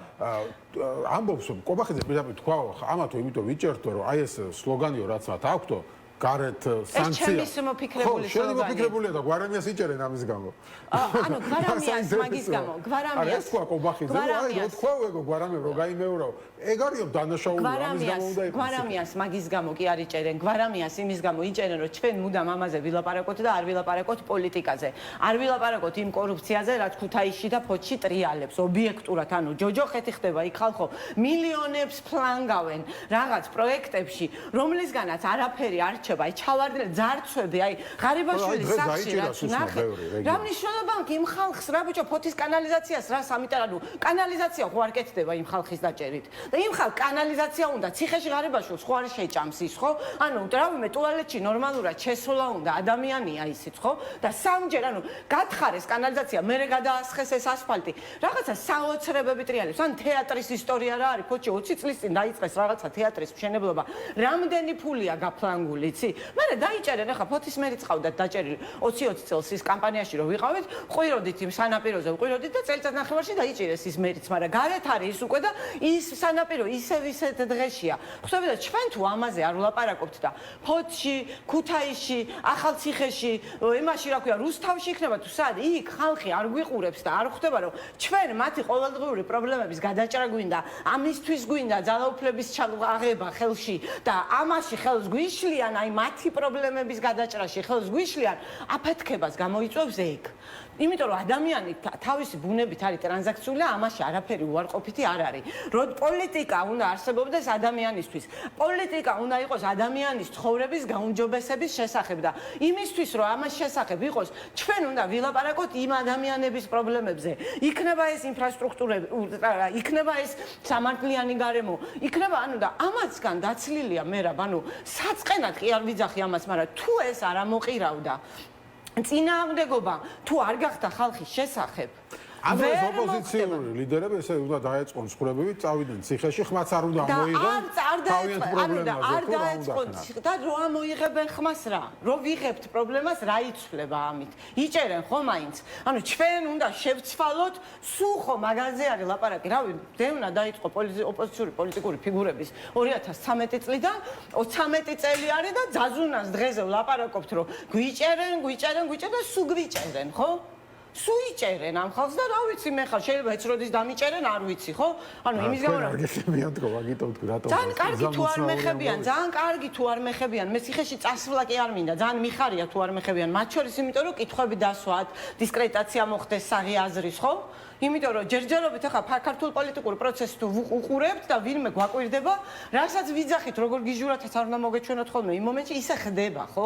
ამბობს რომ კობახიძე პირდაპირ თქვა, ამათო იმიტომ ვიჭერთო, რომ აი ეს სლოგანიო რაც მათ აქვთო გარეთ სანქცია. ეს ჩემი მოფიქრებული სლოგანი. შენი მოფიქრებულია და გვარამიას იჭერენ ამის გამო. ანუ გვარამიას მაგის გამო, გვარამიას. ეს თქვა კობახიძე, აი რო თქვა ეგო გვარამიო რო გაიმეორაო. ეგ არის დანაშაული ამის გამო უნდა იყოს. გვარამიას მაგის გამო კი არ იჭერენ, გვარამიას იმის გამო იჭერენ, რომ ჩვენ მუდამ ამაზე ვილაპარაკოთ და არ ვილაპარაკოთ პოლიტიკაზე. არ ვილაპარაკოთ იმ კორუფციაზე, რაც ქუთაისში და ფოთში ტრიალებს, ობიექტურად, ანუ ჯოჯოხეთი ხდება იქ ხალხო მილიონებს ფლანგავენ რაღაც პროექტებში, რომლისგანაც არაფერი არ რჩება, აი ჩავარდნილ ძარცვები, აი ღარიბაშვილის სახში რაც ნახე. რა მნიშვნელობა აქვს იმ ხალხს, რა ბიჭო, ფოთის კანალიზაციას რა სამიტარადო კანალიზაცია ხო არ კეთდება იმ ხალხის დაჭერით. და იმ ხალხ კანალიზაცია უნდა, ციხეში ღარიბაშვილს ხო არ შეჭამს ის, ხო? ანუ რავიმე ტუალეტში ნორმალურად შესვლა უნდა, ადამიანია ისიც, ხო? და სამჯერ, ანუ გათხარეს კანალიზაცია, მერე გადაასხეს ეს ასფალტი. რაღაცა საოცრებები ტრიალებს, ან თეატრის ისტორია რა არის, ფოთში 20 წლის წინ დაიწყეს რაღაცა თეატრის მშენებლობა. რამდენი ფულია გაფლანგული, იცი? მერე დაიჭერენ, ახლა ფოთის მერიც ყავდათ დაჭერილი 20 წელს ის კამპანიაში რომ ვიყავით, ყვიროდით იმ სანაპიროზე, ყვიროდით და წელიწად ნახევარში დაიჭირეს ის მერიც, მაგრამ გარეთ არის ის უკვე და ის სანაპირო ისევ ისეთ დღეშია. ხვდები და ჩვენ თუ ამაზე არ ვლაპარაკობთ და ფოთში, ქუთაისში, ახალციხეში, იმაში რა ქვია, რუსთავში იქნება თუ სად, იქ ხალხი არ გვიყურებს და არ ხვდება რომ ჩვენ მათი ყოველდღიური პრობლემების გადაჭრა გვინდა, ამისთვის გვინდა ძალაუფლების აღება ხელში და ამაში ხელს გვიშლიან, აი მათი პრობლემების გადაჭრაში ხელს გვიშლიან, აფეთქებას გამოიწვევს ეგ. იმიტომ რომ ადამიანი თავისი ბუნებით არის ტრანზაქციული და ამაში არაფერი უარყოფითი არ არის. რომ პოლიტიკა უნდა არსებობდეს ადამიანისთვის. პოლიტიკა უნდა იყოს ადამიანის ცხოვრების გაუმჯობესების შესახებ და იმისთვის რომ ამას შესახებ იყოს, ჩვენ უნდა ვილაპარაკოთ იმ ადამიანების პრობლემებზე. იქნება ეს ინფრასტრუქტურები, იქნება ეს სამართლიანი გარემო, იქნება ანუ და ამაცგან დაცლილია მე რა, ანუ საწყენად კი არ ვიძახი ამას, მაგრამ თუ ეს არ ამოყირავდა წინააღმდეგობა თუ არ გახდა ხალხის შესახებ ანუ ეს ოპოზიციური ლიდერები ესე უნდა დაეწყონ ცხოვრებებით, წავიდნენ ციხეში, ხმაც არ უნდა მოიღონ. თავიანთ პრობლემაზე არ დაეწყონ და რო ამოიღებენ ხმას რა, რო ვიღებთ პრობლემას რა იცვლება ამით. იჭერენ ხო მაინც. ანუ ჩვენ უნდა შევცვალოთ, სულ ხო მაგაზე არის ლაპარაკი. რავი, დევნა დაიწყო ოპოზიციური პოლიტიკური ფიგურების 2013 წლიდან, 13 წელი არის და ძაზუნას დღეზე ვლაპარაკობთ, რომ გვიჭერენ და სულ გვიჭერენ, ხო? სულ იჭერენ ამ ხალხს და რა ვიცი მე ხარ შეიძლება ეც როდის დამიჭერენ არ ვიცი ხო ანუ იმის გამო რომ გეხებიან თქო მაგითო თქვი რატომ ძალიან კარგი თუ არ მეხებიან ძალიან კარგი თუ არ მეხებიან მე ციხეში წასვლა კი არ მინდა ძალიან მიხარია თუ არ მეხებიან მათ შორის იმიტომ რომ კითხვები დასვათ დისკრედიტაცია მოხდეს საღი აზრის ხო იმიტომ რომ ჯერჯერობით ახლა ქართულ პოლიტიკურ პროცესს თუ უყურებთ და ვინმე გვაკვირდება რასაც ვიძახით როგორ გიჟურათაც არ უნდა მოგეჩვენოთ ხოლმე იმ მომენტში ისე ხდება ხო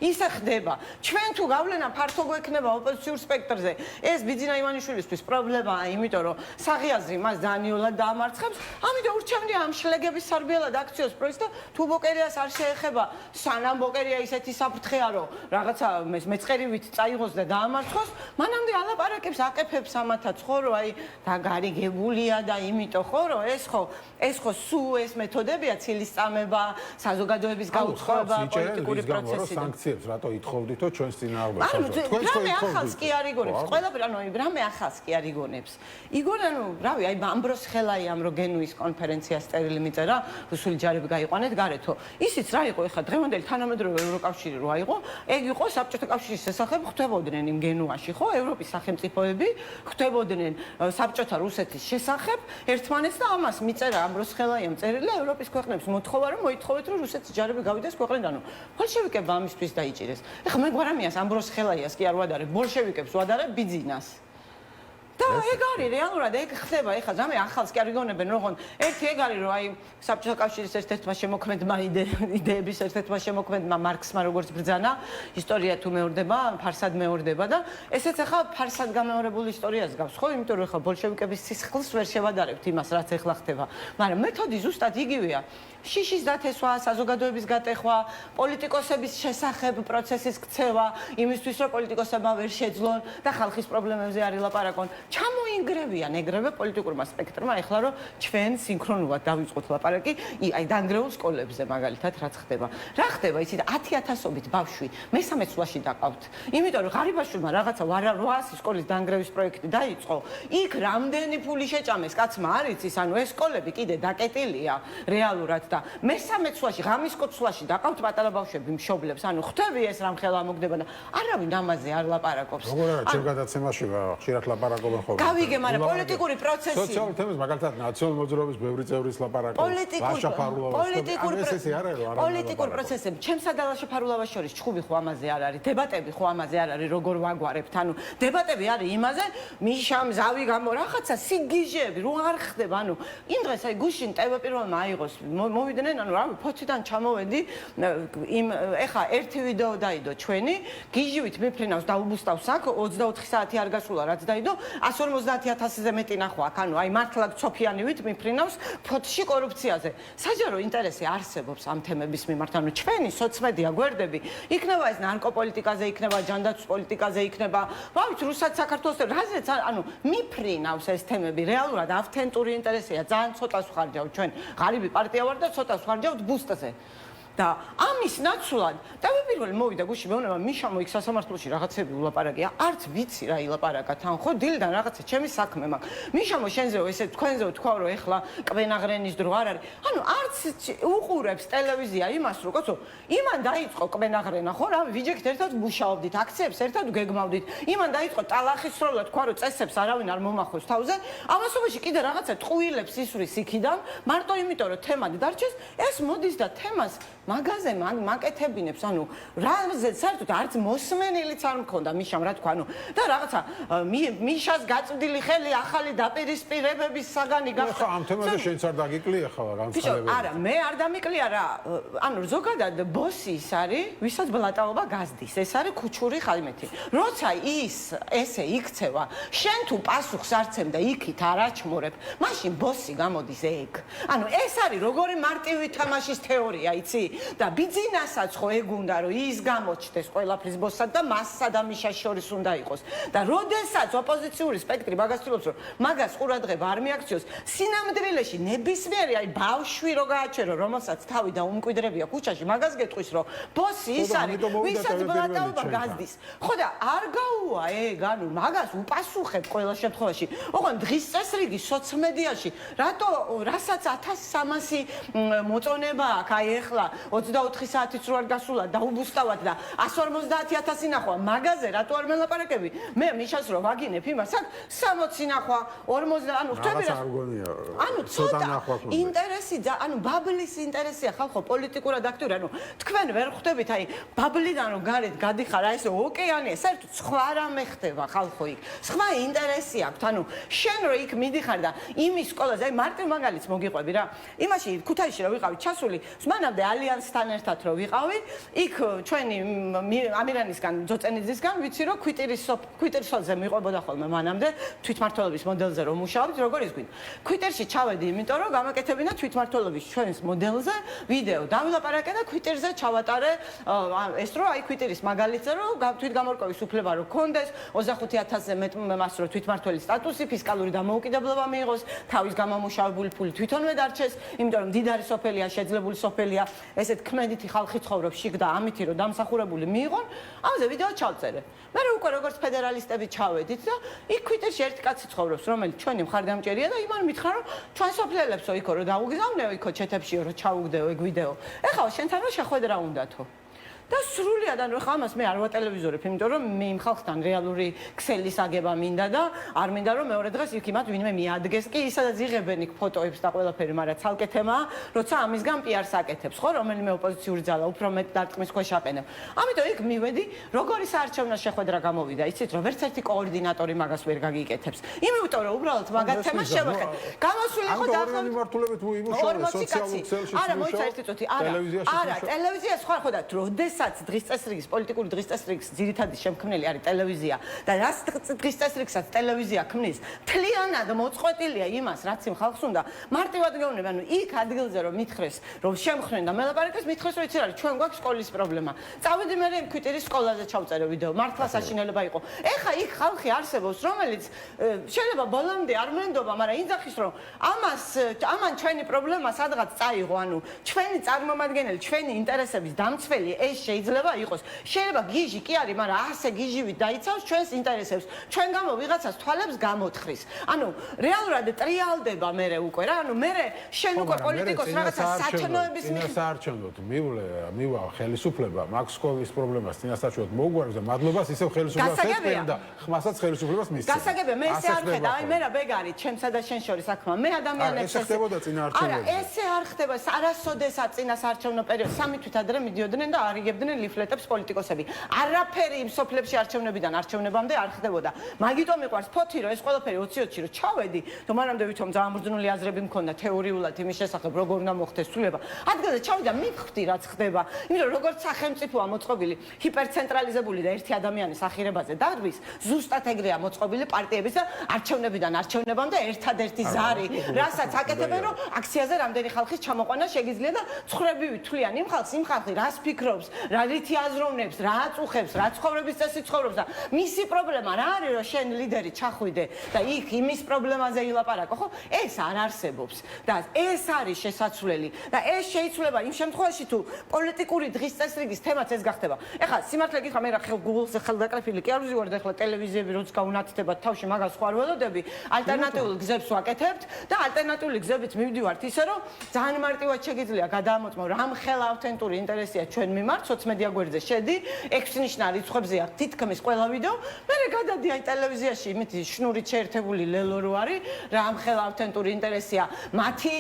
ისე ხდება ჩვენ თუ გავლენა ფართო გვექნება ოპოზიციურ სპექტრზე ეს ბიძინა ივანიშვილისთვის პრობლემაა იმიტომ რომ საღი აზრი მას დანიოლად დაამარცხებს ამიტომ ურჩევნია ამ შლეგების სარბიელად აქციოს პროექტს და თუ ბოკერიას არ შეეხება სანამ ბოკერია ისეთი საფრთხეა რომ რაღაცა მეწყერივით წაიღოს და დაამარცხოს მანამდე ალაპარაკებს აკეფებს ამათაც ხო რომ აი დაგარიგებულია და იმიტომ ხო რომ ეს ხო სულ ეს მეთოდებია ცილისწამება საზოგადოების გაუცხოება პოლიტიკური პროცესი სანქციებს რატო ითხოვდითო ჩვენს წინააღმდეგ თქვენს ხო ითხოვდით კი არ იგონებს ყველაფერი ანუ რამე ახალს კი არ იგონებს იგონ ანუ რავი აი ამბროს ხელაიამ რო გენუის კონფერენციას წერილი მიწერა რუსული ჯარები გაიყვანეთ გარეთო ისიც რა იყო ეხლა დღევანდელი თანამედროვე ევროკავშირი რო აიღო ეგ იყო საბჭოთა კავშირის შესახებ ხვდებოდნენ იმ გენუაში ხო ევროპის სახელმწიფოები ხვდებოდნენ საბჭოთა რუსეთის შესახებ ერთმანეთს და ამას მიწერა ამბროს ხელაიამ წერილი და ევროპის ქვეყნებს მოთხოვა რომ მოითხოვეთ რომ რუსეთის ჯარები გავიდეს ქვეყნიდან ბოლშევიკებმა ამისთვის დაიჭირეს ეხლა მე გვარამიას ამბროს ხელაიას კი არ ვადარებ ბოლშევიკებს ვადარებ ბიძინას და ეგ არის რეალურად ეგ ხდება ეხლა ზამე ახალს კი არ იგონებენ როგორ ერთი ეგ არის რომ აი საბჭოთა კავშირის ერთ-ერთმა შემოქმედმა იდეების ერთ-ერთმა შემოქმედმა მარქსმა როგორც ბრძანა ისტორია თუ მეორდება ფარსად მეორდება და ესეც ახლა ფარსად გამეორებული ისტორიას გავს ხო იმიტომ რომ ახლა ბოლშევიკების სისხლს ვერ შევადარებთ იმას რაც ახლა ხდება მაგრამ მეთოდი ზუსტად იგივეა შიშის დათესვა საზოგადოების გატეხვა პოლიტიკოსების შესახებ პროცესის ქცევა იმისთვის რომ პოლიტიკოსებმა ვერ შეძლონ და ხალხის პრობლემებზე არ ილაპარაკონ ჩამოინგრევიან ეგრევე პოლიტიკურმა სპექტრმა ეხლა რომ ჩვენ სინქრონულად დავიწყოთ ლაპარაკი აი დანგრეულ სკოლებზე მაგალითად რაც ხდება რა ხდება იცით 10000-ობით ბავშვი მესამე სლაში დაყავთ იმიტომ რომ ღარიბაშვილმა რაღაცა 800 სკოლის დანგრევის პროექტი დაიწყო იქ რამდენი ფული შეჭამეს კაცმა არ იცის ანუ ეს სკოლები კიდე დაკეტილია რეალურად და მესამე სლაში ღამის კოცლაში დაყავთ პატარა ბავშვები მშობლებს ანუ ხვდები ეს რამხელა მოგდება და არავინ ამაზე არ ლაპარაკობს როგორ არის ჩემ გადაცემაში ხშირად ლაპარაკობენ ხოლმე გავიგე მაგრამ პოლიტიკური პროცესი სოციალური თემის მაგალითად ნაციონალურ მოძრაობის ბევრი წევრის ლაპარაკობს პოლიტიკური პროცესები ჩემსა და ლაშა ფარულავას შორის ჩხუბი ხო ამაზე არ არის დებატები ხო ამაზე არ არის როგორ ვაგვარებთ ანუ დებატები არის იმაზე მიშამ ზავი გამო რაღაცა სიგიჟეები რო არ ხდება ანუ იმ დღეს აი გუშინ ტევ პირველმა აიღოს მოვიდნენ ანუ რავი ფოთიდან ჩამოვედი იმ ეხა ერთი ვიდეო დაიდო ჩვენი გიჟივით მიფრინავს და უბუსტავს აქ 24 საათი არ გასულა რაც დაიდო 150000-ზე მეტი ნახვა აქ ანუ აი მართლა ცოფიანივით მიფრინავს ფოთში კორუფციაზე საჯარო ინტერესი არსებობს ამ თემების მიმართ ანუ ჩვენი სოცმედია გვერდები იქნება ეს ნარკოპოლიტიკაზე იქნება ჯანდაცვის პოლიტიკაზე იქნება ვავით რუსეთ საქართველოს რაზეც ანუ მიფრინავს ეს თემები რეალურად ავთენტური ინტერესია ძალიან ცოტას ვხარჯავთ ჩვენ ღარიბი პარტია ვარ და ცოტას ვხარჯავთ ბუსტზე და ამის ნაცვლად დავებპირველი მოვიდა გუში მეუბნება მიშამო იქ სასამართლოში რაღაცები ულაპარაკია არც ვიცი რა ილაპარაკა თან ხო დილიდან რაღაცა ჩემი საქმე მაქვს მიშამო შენზეო ესე თქვენზეო თქვა რომ ეხლა კვენაღრენის დრო არ არის ანუ არც უყურებს ტელევიზია იმას რომ კაცო იმან დაიწყო კვენაღრენა ხო რა ვიჯექით ერთად მუშაობდით აქციებს ერთად გეგმავდით იმან დაიწყო ტალახისროლა თქვა რომ წესებს არავინ არ მომახოს თავზე ამასობაში კიდე რაღაცა ტყუილებს ისვრის იქიდან მარტო იმიტომ რომ თემად დარჩეს ეს მოდის და თემას მაგაზე მაკეთებინებს ანუ რაზეც საერთოდ არც მოსმენილიც არ მქონდა მიშამ რა თქვა ანუ და რაღაცა მიშას გაწვდილი ხელი ახალი დაპირისპირებების საგანი გახდა ხო ამ თემაზე შენც არ დაგიკლია ხალა განცხადებები არა მე არ დამიკლია რა ანუ ზოგადად ბოსი ის არის ვისაც ბლატაობა გაზდის ეს არის ქუჩური ხალმეთი როცა ის ესე იქცევა შენ თუ პასუხს არცემ და იქით არ აჩმორებ მაშინ ბოსი გამოდის ეგ ანუ ეს არის როგორი მარტივი თამაშის თეორია იცი და ბიძინასაც ხო ეგ უნდა რომ ის გამოჩნდეს ყველაფრის ბოსად და მასსა და მიშას შორის უნდა იყოს და როდესაც ოპოზიციური სპექტრი მაგას თვლობს რომ მაგას ყურადღება არ მიაქციოს სინამდვილეში ნებისმიერი აი ბავშვი რო გააჩერო რომელსაც თავი და უმკვიდრებია ქუჩაში მაგას გეტყვის რომ ბოსი ის არის ვისაც ბლატაობა გაზდის ხო და არ გაუა ეგ ანუ მაგას უპასუხებ ყველა შემთხვევაში ოღონდ დღის წესრიგი სოცმედიაში რატო რასაც 1300 მოწონება აქვს აი ეხლა 24 საათიც რო არ გასულა დაუბუსტავად და 150000 ნახვა მაგაზე რატო არ მელაპარაკები მე მიშას რო ვაგინებ იმას აქ 60 ნახვა 40 ანუ ხვდები რა ანუ ცოტა ინტერესი ანუ ბაბლის ინტერესია ხალხო პოლიტიკურად აქტიური ანუ თქვენ ვერ ხვდებით აი ბაბლიდან რო გარეთ გადიხარ აი ეს ოკეანეა საერთოდ სხვა რამე ხდება ხალხო იქ სხვა ინტერესი აქვს ანუ შენ რო იქ მიდიხარ და იმის სკოლაზე აი მარტივ მაგალითს მოგიყვები რა იმაში ქუთაისში რო ვიყავი ჩასული მანამდე ალიანსთან ერთად რო ვიყავი იქ ჩვენი ამირანისგან ძოწენიძისგან ვიცი რომ ქვიტირსოზე მიყვებოდა ხოლმე მანამდე თვითმმართველობის მოდელზე რომ მუშაობთ როგორ ის გვინდა ქვიტირში ჩავედი იმიტომ რომ გამაკეთებინა თვითმმართველობის ჩვენს მოდელზე ვიდეო დავილაპარაკე და ქვიტირზე ჩავატარე ეს რო აი ქვიტირის მაგალითზე რომ თვითგამორკვევის უფლება რო გქონდეს 25000-ზე მეტ მას რო თვითმმართველის სტატუსი ფისკალური დამოუკიდებლობა მიიღოს თავის გამომუშავებული ფული თვითონვე დარჩეს იმიტომ რომ მდიდარი სოფელია შეძლებული სოფელია ესეთ ქმედითი ხალხი ცხოვრობს შიგ და ამითი რომ დამსახურებული მიიღონ ამაზე ვიდეო ჩავწერე მე უკვე როგორც ფედერალისტები ჩავედით და იქ ქვიტირში ერთი კაცი ცხოვრობს რომელიც ჩვენი მხარდამჭერია და იმან მითხრა რომ ჩვენ სოფლიელებსო იქო რომ დაუგზავნეო იქო ჩეთებშიო რომ ჩაუგდეო ეგ ვიდეო ეხლა შენთან რომ შეხვედრა უნდათო და სრულიად ანუ ხა ამას მე არ ვატელევიზორებ, იმიტომ რომ მე იმ ხალხთან რეალური ქსელის აგება მინდა და არ მინდა რომ მეორე დღეს იქ იმათ ვინმე მიადგეს კი ისაც იღებენ იქ ფოტოებს და ყველაფერი, მაგრამ ცალკე თემაა, როცა ამისგან პიარს აკეთებს, ხო, რომელიმე ოპოზიციური ძალა უფრო მეტ დარტყმის ქვეშ აყენებ. ამიტომ იქ მივედი, როგორი საარჩევნო შეხვედრა გამოვიდა, იცით რომ ვერც ერთი კოორდინატორი მაგას ვერ გაგიკეთებს. იმიტომ რომ უბრალოდ მაგათ თემას შევეხეთ. გამოსული ხო დაახლოებით მიმართულებით ვიმუშავე სოციალურ ქსელში. არა, მოიცა ერთი წუთი, არა, ტელევიზია სხვა ხო და როდესაც დღის წესრიგის პოლიტიკური დღის წესრიგის ძირითადი შემქმნელი არის ტელევიზია და რას დღის წესრიგსაც ტელევიზია ქმნის, მთლიანად მოწყვეტილია იმას, რაც იმ ხალხს უნდა. მარტივად გეუბნები, ანუ იქ ადგილზე რომ მითხრეს, რომ შემხნენ და მელაპარაკეს, მითხრეს რომ იცი რა არის, ჩვენ გვაქვს სკოლის პრობლემა. წავედი მე ქვიტირის სკოლაზე ჩავწერე ვიდეო, მართლა საშინელება იყო. ეხა იქ ხალხი არსებობს, რომელიც შეიძლება ბოლომდე არ მენდობა, მაგრამ ინძახის რომ ამან ჩვენი პრობლემა სადღაც წაიღო, ანუ ჩვენი წარმომადგენელი, ჩვენი ინტერესების დამცველი ეს შეიძლება იყოს. შეიძლება გიჟი კი არის, მაგრამ ასე გიჟივით დაიცავს ჩვენს ინტერესებს. ჩვენ გამო ვიღაცას თვალებს გამოთხრის. ანუ რეალურად ტრიალდება მე უკვე რა, ანუ მე შენ უკვე პოლიტიკოს რაღაცა საჩვენოების წინასაარჩევნოდ მივა ხელისუფლება მაქსკოვის პრობლემას წინასაარჩევნოდ მოუგვარებს და მადლობას ისევ ხელისუფლებას ეწევიან და ხმასაც ხელისუფლებას მისცემ. გასაგებია, მე ესე არ ხედავ, აი მე რა ბეგარი, ჩემსა და შენ შორის საქმე. მე ადამიანებს ესე ხდებოდა წინაარჩევნებში. არა, ესე არ ხდება, არასოდესაც წინასაარჩევნო პერიოდში 3 თვით ადრე მიდიოდნენ და არიგებდნენ ლიფლეტებს პოლიტიკოსები. არაფერი იმ სოფლებში არჩევნებიდან არჩევნებამდე არ ხდებოდა. მაგიტომ მიყვარს ფოთი, რომ ეს ყველაფერი 20-20-ში რომ ჩავედი, თუ მანამდე ვითომ ძალიან ბრძნული აზრები მქონდა თეორიულად იმის შესახებ, როგორ უნდა მოხდეს ცვლილება. ადგილზე ჩავედი და მივხვდი რაც ხდება. იმიტომ რომ როგორც სახელმწიფოა მოწყობილი ჰიპერცენტრალიზებული და ერთი ადამიანის ახირებაზე დაგდვის, ზუსტად ეგრეა მოწყობილი პარტიების და არჩევნებიდან არჩევნებამდე ერთადერთი ზარი, რასაც აკეთებენ, რომ აქციაზე რამდენი ხალხის ჩამოყვანა შეგიძლია და ცხრებივი თვლიან იმ ხალხი რას ფიქრობს, რა რითი აზროვნებს, რა აწუხებს, რა ცხოვრების წესი ცხოვრობს და მისი პრობლემა რა არის, რომ შენ ლიდერი ჩახვიდე და იქ იმის პრობლემაზე ილაპარაკო, ხო? ეს არ არსებობს და ეს არის შესაძლებელი და ეს შეიძლება იმ შემთხვევაში თუ პოლიტიკური დღის წესრიგის თემაც ეს გახდება. ეხლა სიმართლე გითხრა, მე რა გუგლზე ხელდაკრეფილი კი არ ვიზივარ და ეხლა ტელევიზიები როც გაუნათდებათ თავში მაგას ხო არ ველოდები, ალტერნატიულ გზებს ვაკეთებთ და ალტერნატიული გზებით მივდივართ ისე რომ ძალიან მარტივად შეგიძლია გადაამოწმო რამ ხელა ავთენტური ინტერესია ჩვენ მიმართ, სოციმედია გვერდზე შედი, 6 ნიშნა რიცხვებზე აქვს თითქმის ყველა ვიდეო, მე გადადი აი ტელევიზიაში იმითი შნურით შეერთებული ლელო რო არის, რამ ხელა ავთენტური ინტერესია მათი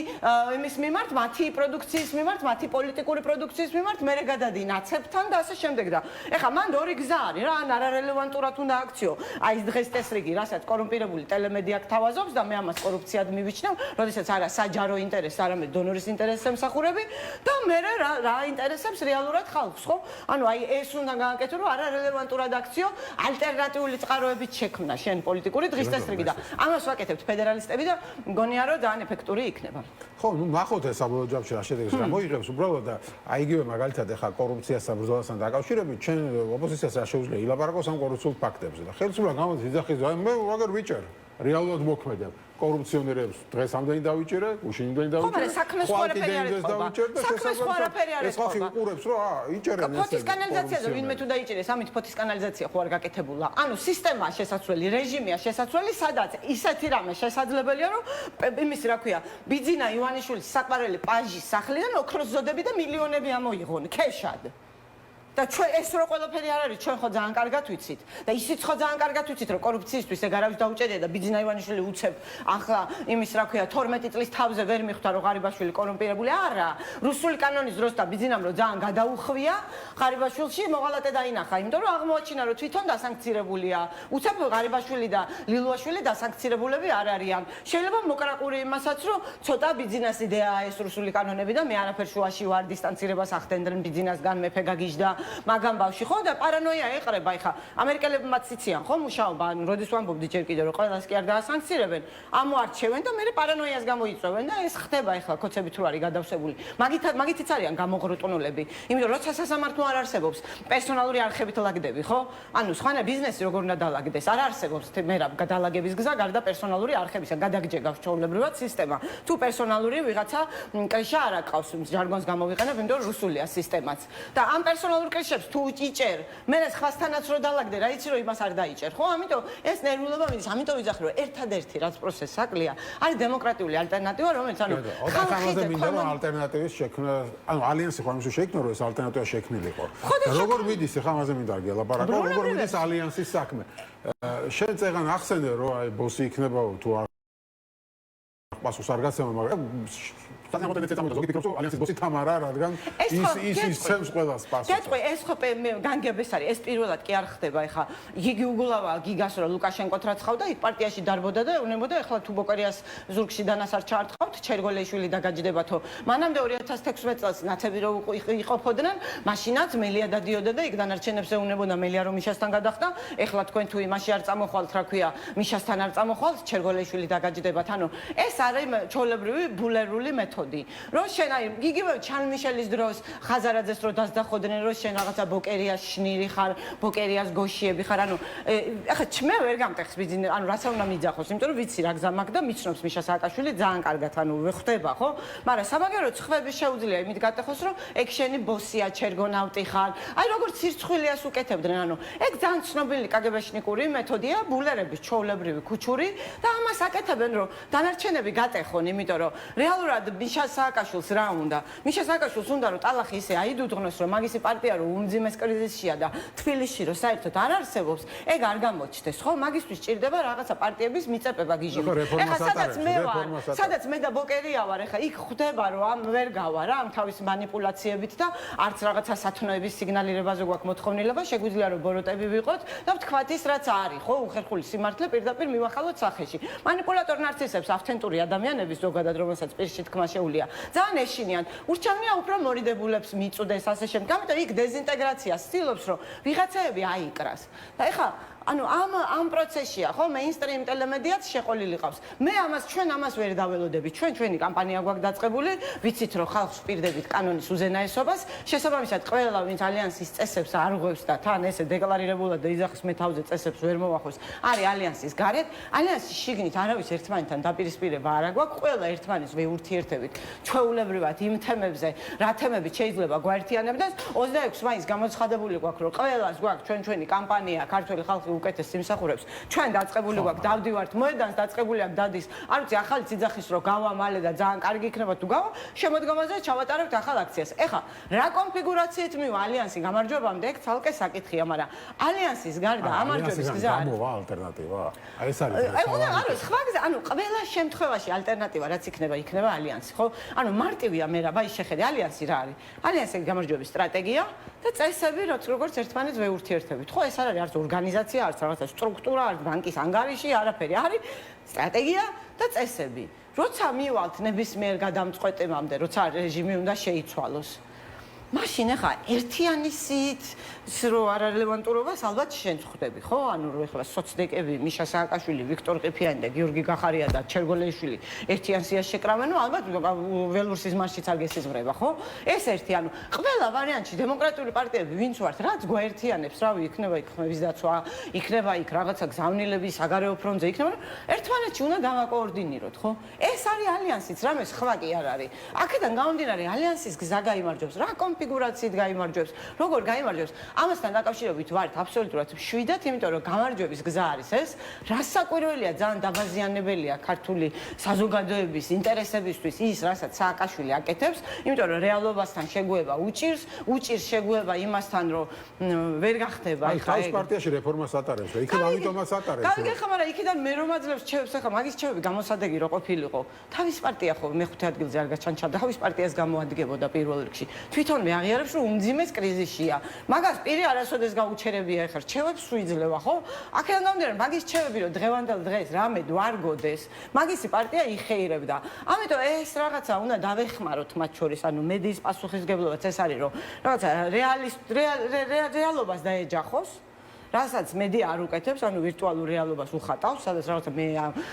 იმის მიმართ, მათი პროდუქციის მიმართ, მათი პოლიტიკური პროდუქციის მიმართ, მე გადადი ნაცებთან და ასე შემდეგ და ეხლა მანდ ორი გზა არის რა, ან არარელევანტურად უნდა აქციო. აი ეს დღეს წესრიგი, რასაც კორუმპირებული ტელემედია გთავაზობს და მე ამას კორუფციად მივიჩნევ, როდესაც არა საჯარო ინტერესს, არამედ დონორის ინტერესს ემსახურები და მე რა ინტერესებს რეალურად ხალხს, ხო? ანუ აი ეს უნდა გააკეთო, რომ არარელევანტურად აქციო, ალტერნატიული წყაროებით შექმნა შენ პოლიტიკური დღის წესრიგი და ამას ვაკეთებთ ფედერალისტები და მგონია რომ ძალიან ეფექტური იქნება. ხო, ნუ ნახოთ ეს საბოლოო ჯამში რა შედეგს რა მოიღებს უბრალოდ და აი იგივე მაგალითად ეხა კორუფციასთან ბრძოლასთან დაკავშირებით ჩვენ ოპოზიციას არ შეუძლია ილაპარაკოს ამ კორუფციულ ფაქტებზე და ხელისუფლება გამოდის იძახის აი მე ვაგერ ვიჭერ რეალურად მოქმედებ კორუფციონერებს დღეს ამდენი დავიჭერე, უშინდენი დავიჭერე. ხო, მაგრამ საქმე სხვა არაფერი არ ეთქობა. საქმე სხვა არაფერი არ ეთქობა. ეს ხალხი უყურებს რომ იჭერენ ესე. ფოთის კანალიზაციაზე ვინმე თუ დაიჭერეს, ამით ფოთის კანალიზაცია ხო არ გაკეთებულა. ანუ სისტემაა შესაძლებელი, რეჟიმია შესაძლებელი, სადაც ისეთი რამე შესაძლებელია, რომ იმის რა ქვია, ბიძინა ივანიშვილის საყვარელი პაჟის სახლიდან ოქროს ზოდები და მილიონები ამოიღონ ქეშად. და ჩვენ ეს რო ყველაფერი არ არის, ჩვენ ხო ძალიან კარგად ვიცით და ისიც ხო ძალიან კარგად ვიცით, რომ კორუფციისთვის ეგ არავის დაუჭერია და ბიძინა ივანიშვილი უცებ ახლა იმის რა ქვია 12 წლის თავზე ვერ მიხვდა რომ ღარიბაშვილი კორუმპირებული არა. რუსული კანონის დროს და ბიძინამ რო ძალიან გადაუხვია, ღარიბაშვილში მოღალატე დაინახა, იმიტომ რომ აღმოაჩინა რომ თვითონ დასანქცირებულია. უცებ ღარიბაშვილი და ლილუაშვილი დასანქცირებულები არ არიან. შეიძლება მოკრაკური იმასაც რომ ცოტა ბიძინას იდეაა ეს რუსული კანონები და მე არაფერ შუაში ვარ დისტანცირებას ახდენდნენ ბიძინასგან მეფე გაგიჟდა მაგამ ბავში ხო და პარანოია ეყრება ეხა ამერიკელებმაც იციან ხო მუშაობა ანუ როდის ვამბობდი ჯერ კიდევ რომ ყველას კი არ დაასანქცირებენ ამოარჩევენ და მე პარანოიას გამოიწვევენ და ეს ხდება ეხლა კოცები თუ არის გადავსებული მაგითიც არიან გამოღრუტნულები იმიტომ რომ როცა სასამართლო არ არსებობს პერსონალური არხებით ლაგდები ხო ანუ სხვანა ბიზნესი როგორ უნდა დალაგდეს არ არსებობს მე რა გადალაგების გზა გარდა პერსონალური არხებისა გადაგჯეგავს ჩვეულებრივად სისტემა თუ პერსონალური ვიღაცა კრიშა არ აკავს ჟარგონს გამოვიყენებ იმიტომ რომ რუსულია სისტემაც და ამ პერსონალურ კლიშებს თუ იჭერ, მე ხასთანაც რო დალაგდე, რა იცი რომ იმას არ დაიჭერ, ხო? ამიტომ ეს ნერვულობა მიდის, ამიტომ ვიძახი რომ ერთადერთი რაც პროცესს აკლია, არის დემოკრატიული ალტერნატივა, რომელიც ანუ ხალხი მინდა რომ ალტერნატივის შექმნა, ანუ ალიანსი ხო ამის შექმნა რომ ეს ალტერნატივა შექმნილიყო. როგორ მიდის ახლა ამაზე მინდა გელაპარაკო, როგორ მიდის ალიანსის საქმე. შენ წეგან ახსენე რომ აი ბოსი იქნება თუ არ პასუხს არ გაცემა, მაგრამ სანამ ეცემა ზოგი ფიქრობს რომ ალიანსის ბოსი თამარა, რადგან ის ცემს ყველას პასუხს. გეტყვი, ეს ხო განგების არის, ეს პირველად კი არ ხდება, ეხა იგი უგულავა გიგას რომ ლუკაშენკოთ რაც ხავდა, იქ პარტიაში დარბოდა და ეუნებოდა, ეხლა თუ ბოკერიას ზურგში დანას არ ჩაარტყავთ, ჩერგოლეიშვილი დაგაჯდებათო. მანამდე 2016 წელს ნაცები რო იყოფოდნენ, მაშინაც მელია დადიოდა და იქ დანარჩენებს ეუნებოდა მელია რომ მიშასთან გადახდა, ეხლა თქვენ თუ იმაში არ წამოხვალთ, რა ქვია, მიშასთან არ წამოხვალთ, ჩერგოლეიშვილი დაგაჯდებათ. ანუ ეს არის ჩვეულებრივი ბულერული მეთოდი. რომ შენ აი იგივე ჩანმიშელის დროს ხაზარაძეს რო დასდახოდნენ რომ შენ რაღაცა ბოკერიას შნირი ხარ, ბოკერიას გოშიები ხარ, ანუ ეხლა მე ვერ გამტეხს ბიზნეს, ანუ რაცა უნდა მიძახოს, იმიტომ რომ ვიცი რა გზა მაქვს და მიცნობს მიშა სააკაშვილი ძალიან კარგად, ანუ ვხვდება, ხო? მაგრამ სამაგეროდ ხვები შეუძლია იმით გატეხოს, რომ ეგ შენი ბოსია, ჩერგონავტი ხარ. აი როგორც სირცხვილიას უკეთებდნენ, ანუ ეგ ძალიან ცნობილი კგბ-შნიკური მეთოდია, ბულერების ჩვეულებრივი ქუჩური და ამას აკეთებენ, რომ დანარჩენები გატეხონ, იმიტომ რომ რეალურად მიშა სააკაშვილს რა უნდა? მიშა სააკაშვილს უნდა რომ ტალახი ისე აიდუდღნოს, რომ მაგისი პარტია რომ უმძიმეს კრიზისშია და თბილისში რომ საერთოდ არ არსებობს, ეგ არ გამოჩნდეს, ხო? მაგისთვის ჭირდება რაღაცა პარტიების მიწებება გიჟები. ეხლა სადაც მე და ბოკერია ვარ, ეხლა იქ ხვდება რომ ამ ვერ გავა რა, ამ თავის манипуляციებით და არც რაღაცა სათნოების სიგნალირებაზე გვაქვს მოთხოვნილება, შეგვიძლია რომ ბოროტები ვიყოთ და ვთქვათ ის რაც არის, ხო? უხერხული სიმართლე პირდაპირ მივახალოთ სახეში. манипуляტორ ნარცისებს ავთენტური ადამიანების ზოგადად რომელსაც პირში თქმა შეუძლია. ძალიან ეშინიან. ურჩევნია უფრო მორიდებულებს მიწუდეს ასე შემდეგ. ამიტომ იქ დეზინტეგრაციას ცდილობს რომ ვიღაცაები აიკრას. და ეხლა ანუ ამ პროცესშია, ხო, მეინსტრიმ ტელემედიაც შეყოლილი ყავს. მე ჩვენ ამას ვერ დაველოდებით. ჩვენი კამპანია გვაქვს დაწყებული, ვიცით რომ ხალხს პირდებით კანონის უზენაესობას, შესაბამისად ყველა ვინც ალიანსის წესებს არღვევს და თან ესე დეკლარირებულად და იძახის მე თავზე წესებს ვერ მოვახოს, არის ალიანსის გარეთ. ალიანსის შიგნით არავის ერთმანეთთან დაპირისპირება არ აქვს, ყველა ერთმანეთს ვეურთიერთებით. ჩვეულებრივად იმ თემებზე, რა თემებით შეიძლება გვაერთიანებდეს, 26 მაისს გამოცხადებული გვაქვს, რომ ყველას გვაქვს ჩვენი კამპანია, ქართველი ხალხი უკეთეს სიმსახურებს. ჩვენ დაწყებული გვაქვს, დავდივართ მოედანს, დაწყებული აქვს დადის. არ ვიცი, ახალი ციძახის რო გავა მალე და ძალიან კარგი იქნება თუ გავა, შემოდგომაზე ჩავატარებთ ახალ აქციას. ეხლა რა კონფიგურაციით მივა ალიანსი გამარჯვებამდე, ეგ ცალკე საკითხია, მაგრამ ალიანსის გარდა ამარჯვების გზა არის. გამოვა ალტერნატივა. აი ეს არის. არის სხვა გზა, ანუ ყველა შემთხვევაში ალტერნატივა რაც იქნება ალიანსი, ხო? ანუ მარტივია მე რა, ბაი შეხედე, ალიანსი რა არის? ალიანსი გამარჯვების სტრატეგია და წესები, როგორც ერთმანეთს ვეურთიერთებით. ხო, ეს არ არის არც ორგანიზაცია, არც რაღაცა სტრუქტურა, არც ბანკის ანგარიში, არაფერი. არის სტრატეგია და წესები. როცა მივალთ ნებისმიერ გადამწყვეტებამდე, როცა რეჟიმი უნდა შეიცვალოს. მაშინ ახლა ერთიანი სიით რო არარელევანტურობას ალბათ შენ ხვდები, ხო? ანუ რო ახლა სოცდეკები, მიშა სააკაშვილი, ვიქტორ ყიფიანი და გიორგი გახარია და ჩერგოლეიშვილი ერთიან სიას შეკრავენ, ნუ ალბათ ველურსის მარშიც არ გესიზღვრება, ხო? ეს ერთი, ანუ ყველა ვარიანტში დემოკრატიული პარტიები ვინც ვართ, რაც გვაერთიანებს, რავი, იქნება იქ ხმების დაცვა, იქნება იქ რაღაცა გზავნილები, საგარეო ფრონტზე იქნება, ერთმანეთში უნდა დავაკოორდინიროთ, ხო? ეს არის ალიანსიც, რამე სხვა კი არ არის. აქედან გამომდინარე ალიანსის გზა გაიმარჯვებს, რა კონფიგურაციით გაიმარჯვებს, როგორ გაიმარჯვებს? ამასთან დაკავშირებით ვართ აბსოლუტურად მშვიდად, იმიტომ რომ გამარჯვების გზა არის ეს, რასაკვირველია, ძალიან დაბაზიანებელია ქართული საზოგადოების ინტერესებისთვის ის, რასაც სააკაშვილი აკეთებს, იმიტომ რომ რეალობასთან შეგუება უჭირს შეგუება იმასთან, რომ ვერ გახდება ახლა ეს პარტიაში რეფორმას ატარებს და იქიდან ამიტომაც ატარებს. გავიგე, მაგრამ იქიდან მე რომ აძლევს ჩევებს, ახლა მაგის ჩევები გამოსადეგი რო ყოფილიყო. თავის პარტია ხო მეხუთე ადგილზე არ გაჩანჩა, თავის პარტიას გამოადგებოდა პირველ რიგში. თვითონვე აღიარებს, რომ უმძიმეს კრიზისშია. მაგას პირი არასოდეს გაუჩერებია ახლა რჩევებს სულ იძლევა, ხო? აქედან გამომდინარე, მაგის რჩევები რომ დღევანდელ დღეს რამე არ გოდეს, მაგისი პარტია იხეირებდა. ამიტომ ეს რაღაცა უნდა დავეხმაროთ მათ შორის, ანუ მედიის პასუხისგებლობაც ეს არის, რომ რაღაცა რეალობას დაეჯახოს. რასაც მედია არ უკეთებს, ანუ ვირტუალურ რეალობას უხატავს, სადაც რაღაცა მე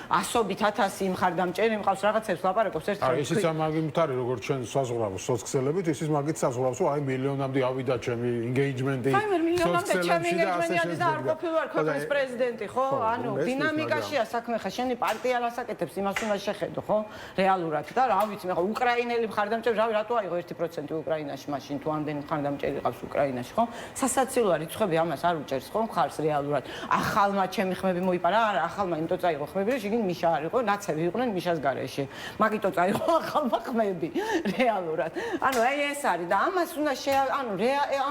100-ით 1000 მხარდამჭერი მყავს რაღაცებს ლაპარაკობს ერთ აი ისიც ამაგიმ თარი როგორც ჩვენ საზღვრავს სოციალებით, ისიც მაგით საზღვრავს, რომ აი მილიონამდე ავიდა ჩემი engagement-ი. აი მე მილიონამდე ჩემი engagement-ი და არ ყოფილვარ ქვეყნის პრეზიდენტი, ხო? ანუ დინამიკაშია საქმე ხა, შენი პარტია რას აკეთებს, იმას უნდა შეხედო, ხო? რეალურად და რა ვიცი, მე ხო უკრაინელი მხარდამჭერი, რავი, რატო აიღო 1% უკრაინაში მაშინ თუ ამდენი მხარდამჭერი ყავს უკრაინაში, ხო? სასაცილოა რიცხვები ამას არ უჭერს, ხო? მხარს რეალურად. ახალმა ჩემი ხმები მოიპარა, არა, ახალმა იმიტომ წაიღო ხმები, რომ შიგნით მიშა არ იყო, ნაცები იყვნენ მიშას გარეშე. მაგიტო წაიღო ახალმა ხმები რეალურად. ანუ აი ეს არის და ამას უნდა ანუ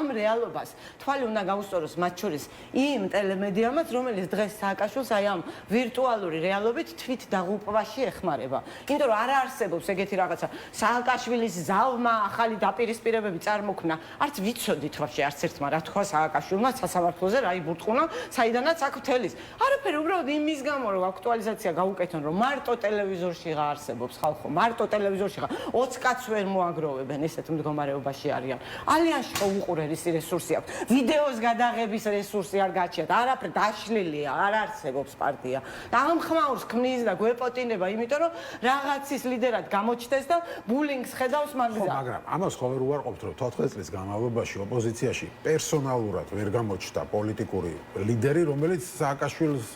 ამ რეალობას თვალი უნდა გაუსწოროს მათ შორის იმ ტელემედიამაც, რომელიც დღეს სააკაშვილს აი ამ ვირტუალური რეალობით თვით დაღუპვაში ეხმარება. იმიტომ რომ არ არსებობს ეგეთი რაღაცა სააკაშვილის ზავმა ახალი დაპირისპირებები წარმოქმნა. არც ვიცოდით ვაფშე არც ერთმა რა თქვა სააკაშვილმა სასამართლოზე რა იბურტყუნა, საიდანაც აქ მთელის. არაფერი, უბრალოდ იმის გამო რომ აქტუალიზაცია გაუკეთონ, რომ მარტო ტელევიზორში რა არსებობს ხალხო, მარტო ტელევიზორში რა 20 კაცს ვერ მოაგროვებენ, ესეთ მდგომარეობაში არიან. ალიანსში ხო უყურე ისი რესურსი აქვს. ვიდეოს გადაღების რესურსი არ გაჩნიათ, არაფერი დაშლილია, არ არსებობს პარტია. და ამ ხმაურს ქმნის და გვეპოტინება, იმიტომ რომ რაღაცის ლიდერად გამოჩნდეს და ბულინგს ხედავს მაგზა. მაგრამ ამას ხო ვერ უარყოფთ, რომ 4 წლის განმავლობაში ოპოზიციაში პერსონალურად ვერ გამოჩნდა პოლიტიკური ლიდერი, რომელიც სააკაშვილს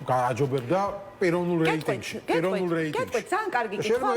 გააჯობებდა პიროვნულ რეიტინგში. გეტყვით, ძალიან კარგი კითხვა,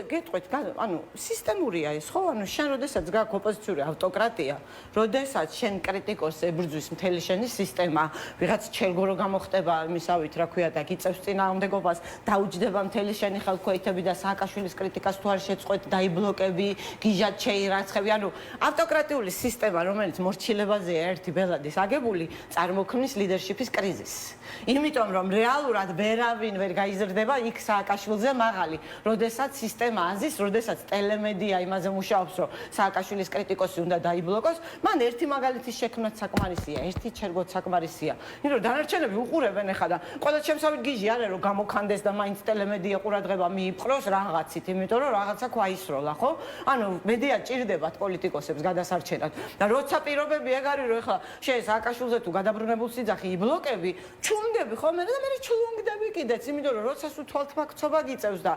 გეტყვით, ანუ სისტემურია ეს, ხო? ანუ შენ როდესაც გაქვს ოპოზიციური ავტოკრატია, როდესაც შენ კრიტიკოსს ებრძვის მთელი შენი სისტემა, ვიღაც ჩერგორო გამოხდება მისავით, რა ქვია და გიწევს წინააღმდეგობას, დაუჯდება მთელი შენი ხელქვეითები და სააკაშვილის კრიტიკას თუ არ შეწყვეტ, დაიბლოკები, გიჟად შეირაცხები. ანუ ავტოკრატიული სისტემა, რომელიც მორჩილებაზეა ერთი ბელადის აგებული, წარმოქმნის ლიდერშიპის კრიზისს. იმიტომ რომ რეალურად ვერავინ ვერ გაიზრდება იქ სააკაშვილზე მაღალი, როდესაც სისტემა აზის, როდესაც ტელემედია იმაზე მუშაობს, რომ სააკაშვილის კრიტიკოსი უნდა დაიბლოკოს, მან ერთი მაგალითის შექმნაც საკმარისია, ერთი ჩერგოც საკმარისია. იმიტომ რომ დანარჩენები უყურებენ ახლა და ყველა ჩემსავით გიჟი არა რომ გამოქანდეს და მაინც ტელემედია ყურადღება მიიპყროს რაღაცით, იმიტომ რომ რაღაცა ქვაისროლა, ხო? ანუ მედია ჭირდებათ პოლიტიკოსებს გადასარჩენად. და როცა პირობები ეგ არის, რომ ახლა შენ სააკაშვილზე თუ გადაბრუნებულ სიძახი იბლოკები, ჩუნდები ხოლმე და მე ჩულუნგდები კიდეც, იმიტომ რომ როცა სულ თვალთმაქცობა გიწევს და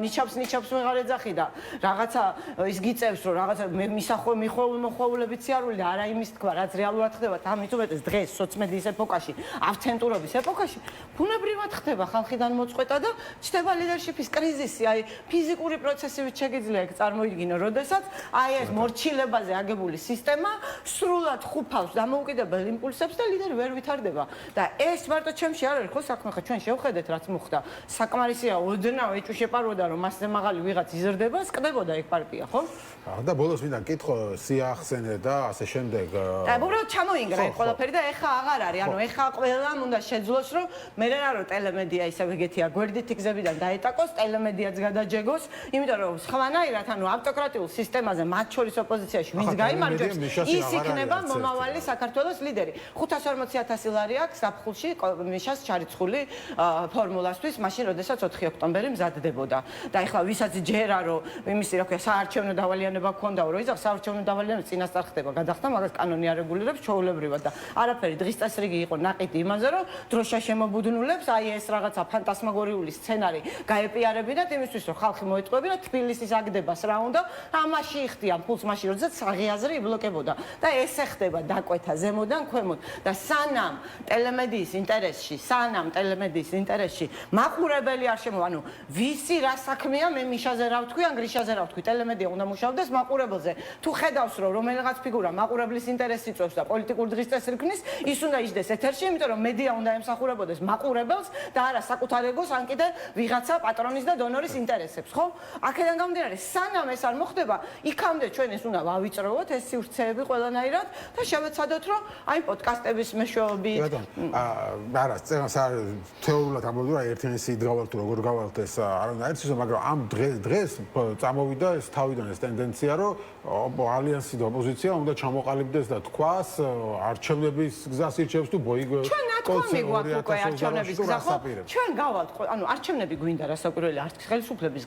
ნიჩაბს ვეღარ ეძახი და რაღაცა ის გიწევს, რომ რაღაცა მიხოულებით სიარული და არა იმის თქვა, რაც რეალურად ხდება, ამით უმეტეს დღეს სოციმედიის ეპოქაში, ავცენტურობის ეპოქაში, ბუნებრივად ხდება ხალხიდან მოწყვეტა და ჩნდება ლიდერშიპის კრიზისი, აი ფიზიკური პროცესივით შეგიძლია ეგ წარმოიდგინო, როდესაც აი ეს მორჩილებაზე აგებული სისტემა სრულად ხუფავს დამოუკიდებელ იმპულსებს და ლიდერი ვერ ვითარდება. და ეს მარტო ჩემში არ არის ხო საქმე, ხა ჩვენ შევხედეთ რაც მოხდა. საკმარისია ოდნავ ეჭვი შეპარვოდა რომ მასზე მაღალი ვიღაც იზრდება, სკდებოდა ეგ პარტია, ხო? და ბოლოს მინდა კითხო სიახსენე და ასე შემდეგ. და უბრალოდ ჩამოინგრა ეს ყველაფერი და ეხა აღარ არის, ანუ ეხა ყველამ უნდა შეძლოს რომ მე რა რომ ტელემედია ისევ ეგეთია, გვერდითი გზებიდან დაეტაკოს, ტელემედიაც გადაჯეგოს, იმიტომ რომ სხვანაირად ანუ ავტოკრატიულ სისტემაზე მათ შორის ოპოზიციაში ვინც გაიმარჯვებს, ის იქნება მომავალი საქართველოს ლიდერი. 540,000 ლარი აქვს საფხულში მიშას ჩარიცხული ფორმულასთვის, მაშინ როდესაც 4 ოქტომბერი მზადდებოდა. და ეხლა ვისაც ჯერა რომ იმისი რა ქვია საარჩევნო დავალიანება ჰქონდაო, რომ იზახ საარჩევნო დავალიანება წინასწარ ხდება, გადახდა, მაგას კანონი არ რეგულირებს ჩვეულებრივად და არაფერი დღის წესრიგი იყო ნაყიდი იმაზე, რომ დროშა შემობუდნულებს, აი ეს რაღაცა ფანტასმაგორიული სცენარი გაეპიარებინათ იმისთვის, რომ ხალხი მოეწყობინა თბილისის აგდებას რა უნდა, ამაში იხდიან ფულს მაშინ, როდესაც საღიაზრი იბლოკებოდა და ესე ხდება დაკვეთა ზემოდან ქვემოთ და სანამ ტელემედიის ინტერესში მაყურებელი არ შემო, ანუ ვისი რა საქმეა, მე მიშაზე რა ვთქვი, ან გრიშაზე რა ვთქვი, ტელემედია უნდა მუშაობდეს მაყურებელზე. თუ ხედავს რომ რომელიღაც ფიგურა მაყურებლის ინტერესს იწვევს და პოლიტიკურ დღის წესრიგს ქმნის, ის უნდა იჯდეს ეთერში, იმიტომ რომ მედია უნდა ემსახურებოდეს მაყურებელს და არა საკუთარ ეგოს, ან კიდე ვიღაცა პატრონის და დონორის ინტერესებს, ხო? აქედან გამომდინარე, სანამ ეს არ მოხდება, იქამდე ჩვენ ეს უნდა ვავიწროვოთ ეს სივრცეები ყველანაირად და შევეცადოთ რომ აი პოდკასტების მეშვეობით, არა, თეორიულად ამბობდი, რომ ერთი ისე იდგავართ თუ როგორ გავალთ ეს არანაირად ისე, მაგრამ ამ დღეს წამოვიდა ეს თავიდან ეს ტენდენცია, რომ ალიანსი და ოპოზიცია უნდა ჩამოყალიბდეს და თქვას არჩევნების გზას ირჩევს თუ ბოიგო კონცერტი უკვე არჩევნების გზა ხო? ჩვენ გავალთ, ანუ არჩევნები გვინდა რასაკვირველია, ხელისუფლების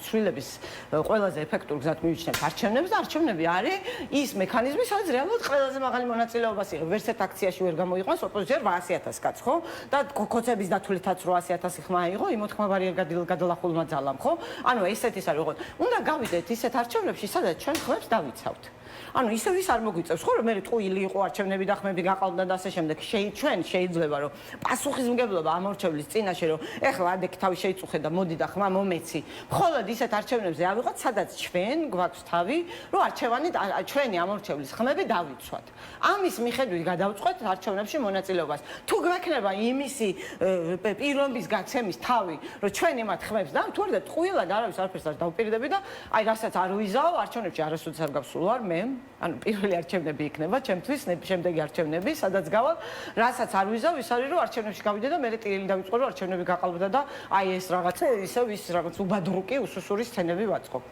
ცვლილების ყველაზე ეფექტურ გზად მივიჩნევთ არჩევნებს და არჩევნები არის ის მექანიზმი, სადაც რეალურად ყველაზე მაღალი მონაწილეობას იღებს. ვერც ერთ აქციაში ვერ გამოიყვანს ოპოზიცია 800.000 კაცს, ხო? და კოცების დათვლითაც 800.000 ხმა იყო, იმოთხმაბარია გადალახულმა ძალამ, ხო? ანუ ესეთ ის არის, როგორც უნდა გავიდეთ ისეთ არჩევნებში, სადაც ჩვენ ხმებს დავიცავთ. ანუ ისევ ის არ მოგვიწევს ხო რომ მე ტყუილი იყო არჩევნები და ხმები გაყავდა და ასე შემდეგ. ჩვენ შეიძლება რომ პასუხისმგებლობა ამორჩევლის წინაშე რომ ეხლა ადეკ თავი შეიწუხე და მოდი და ხმა მომეცი. მხოლოდ ისეთ არჩევნებზე ავიღოთ, სადაც ჩვენ გვაქვს თავი, რომ არჩევანი ჩვენი ამორჩევლის ხმები დავიცვათ. ამის მიხედვით გადავწყვეტ არჩევნებში მონაწილეობას. თუ გვექნება იმისი პირობის გაცემის თავი, რომ ჩვენ იმათ ხმებს და თუ არა ტყუილად არავის არაფერს არ დავპირდები და აი რასაც არ ვიზაო არჩევნებში არასოდეს არ გავსულ ვარ მე. ანუ პირველი არჩევნები იქნება ჩემთვის, შემდეგი არჩევნები, სადაც გავალ, რასაც არ ვიზავ, ის არის რომ არჩევნებში გავიდე და მე ტირილი დავიწყო რომ არჩევნები გაყალბდა და აი ეს რაღაცა ისევ ის რაღაც უბადრუკი უსუსური სცენები ვაწყობ.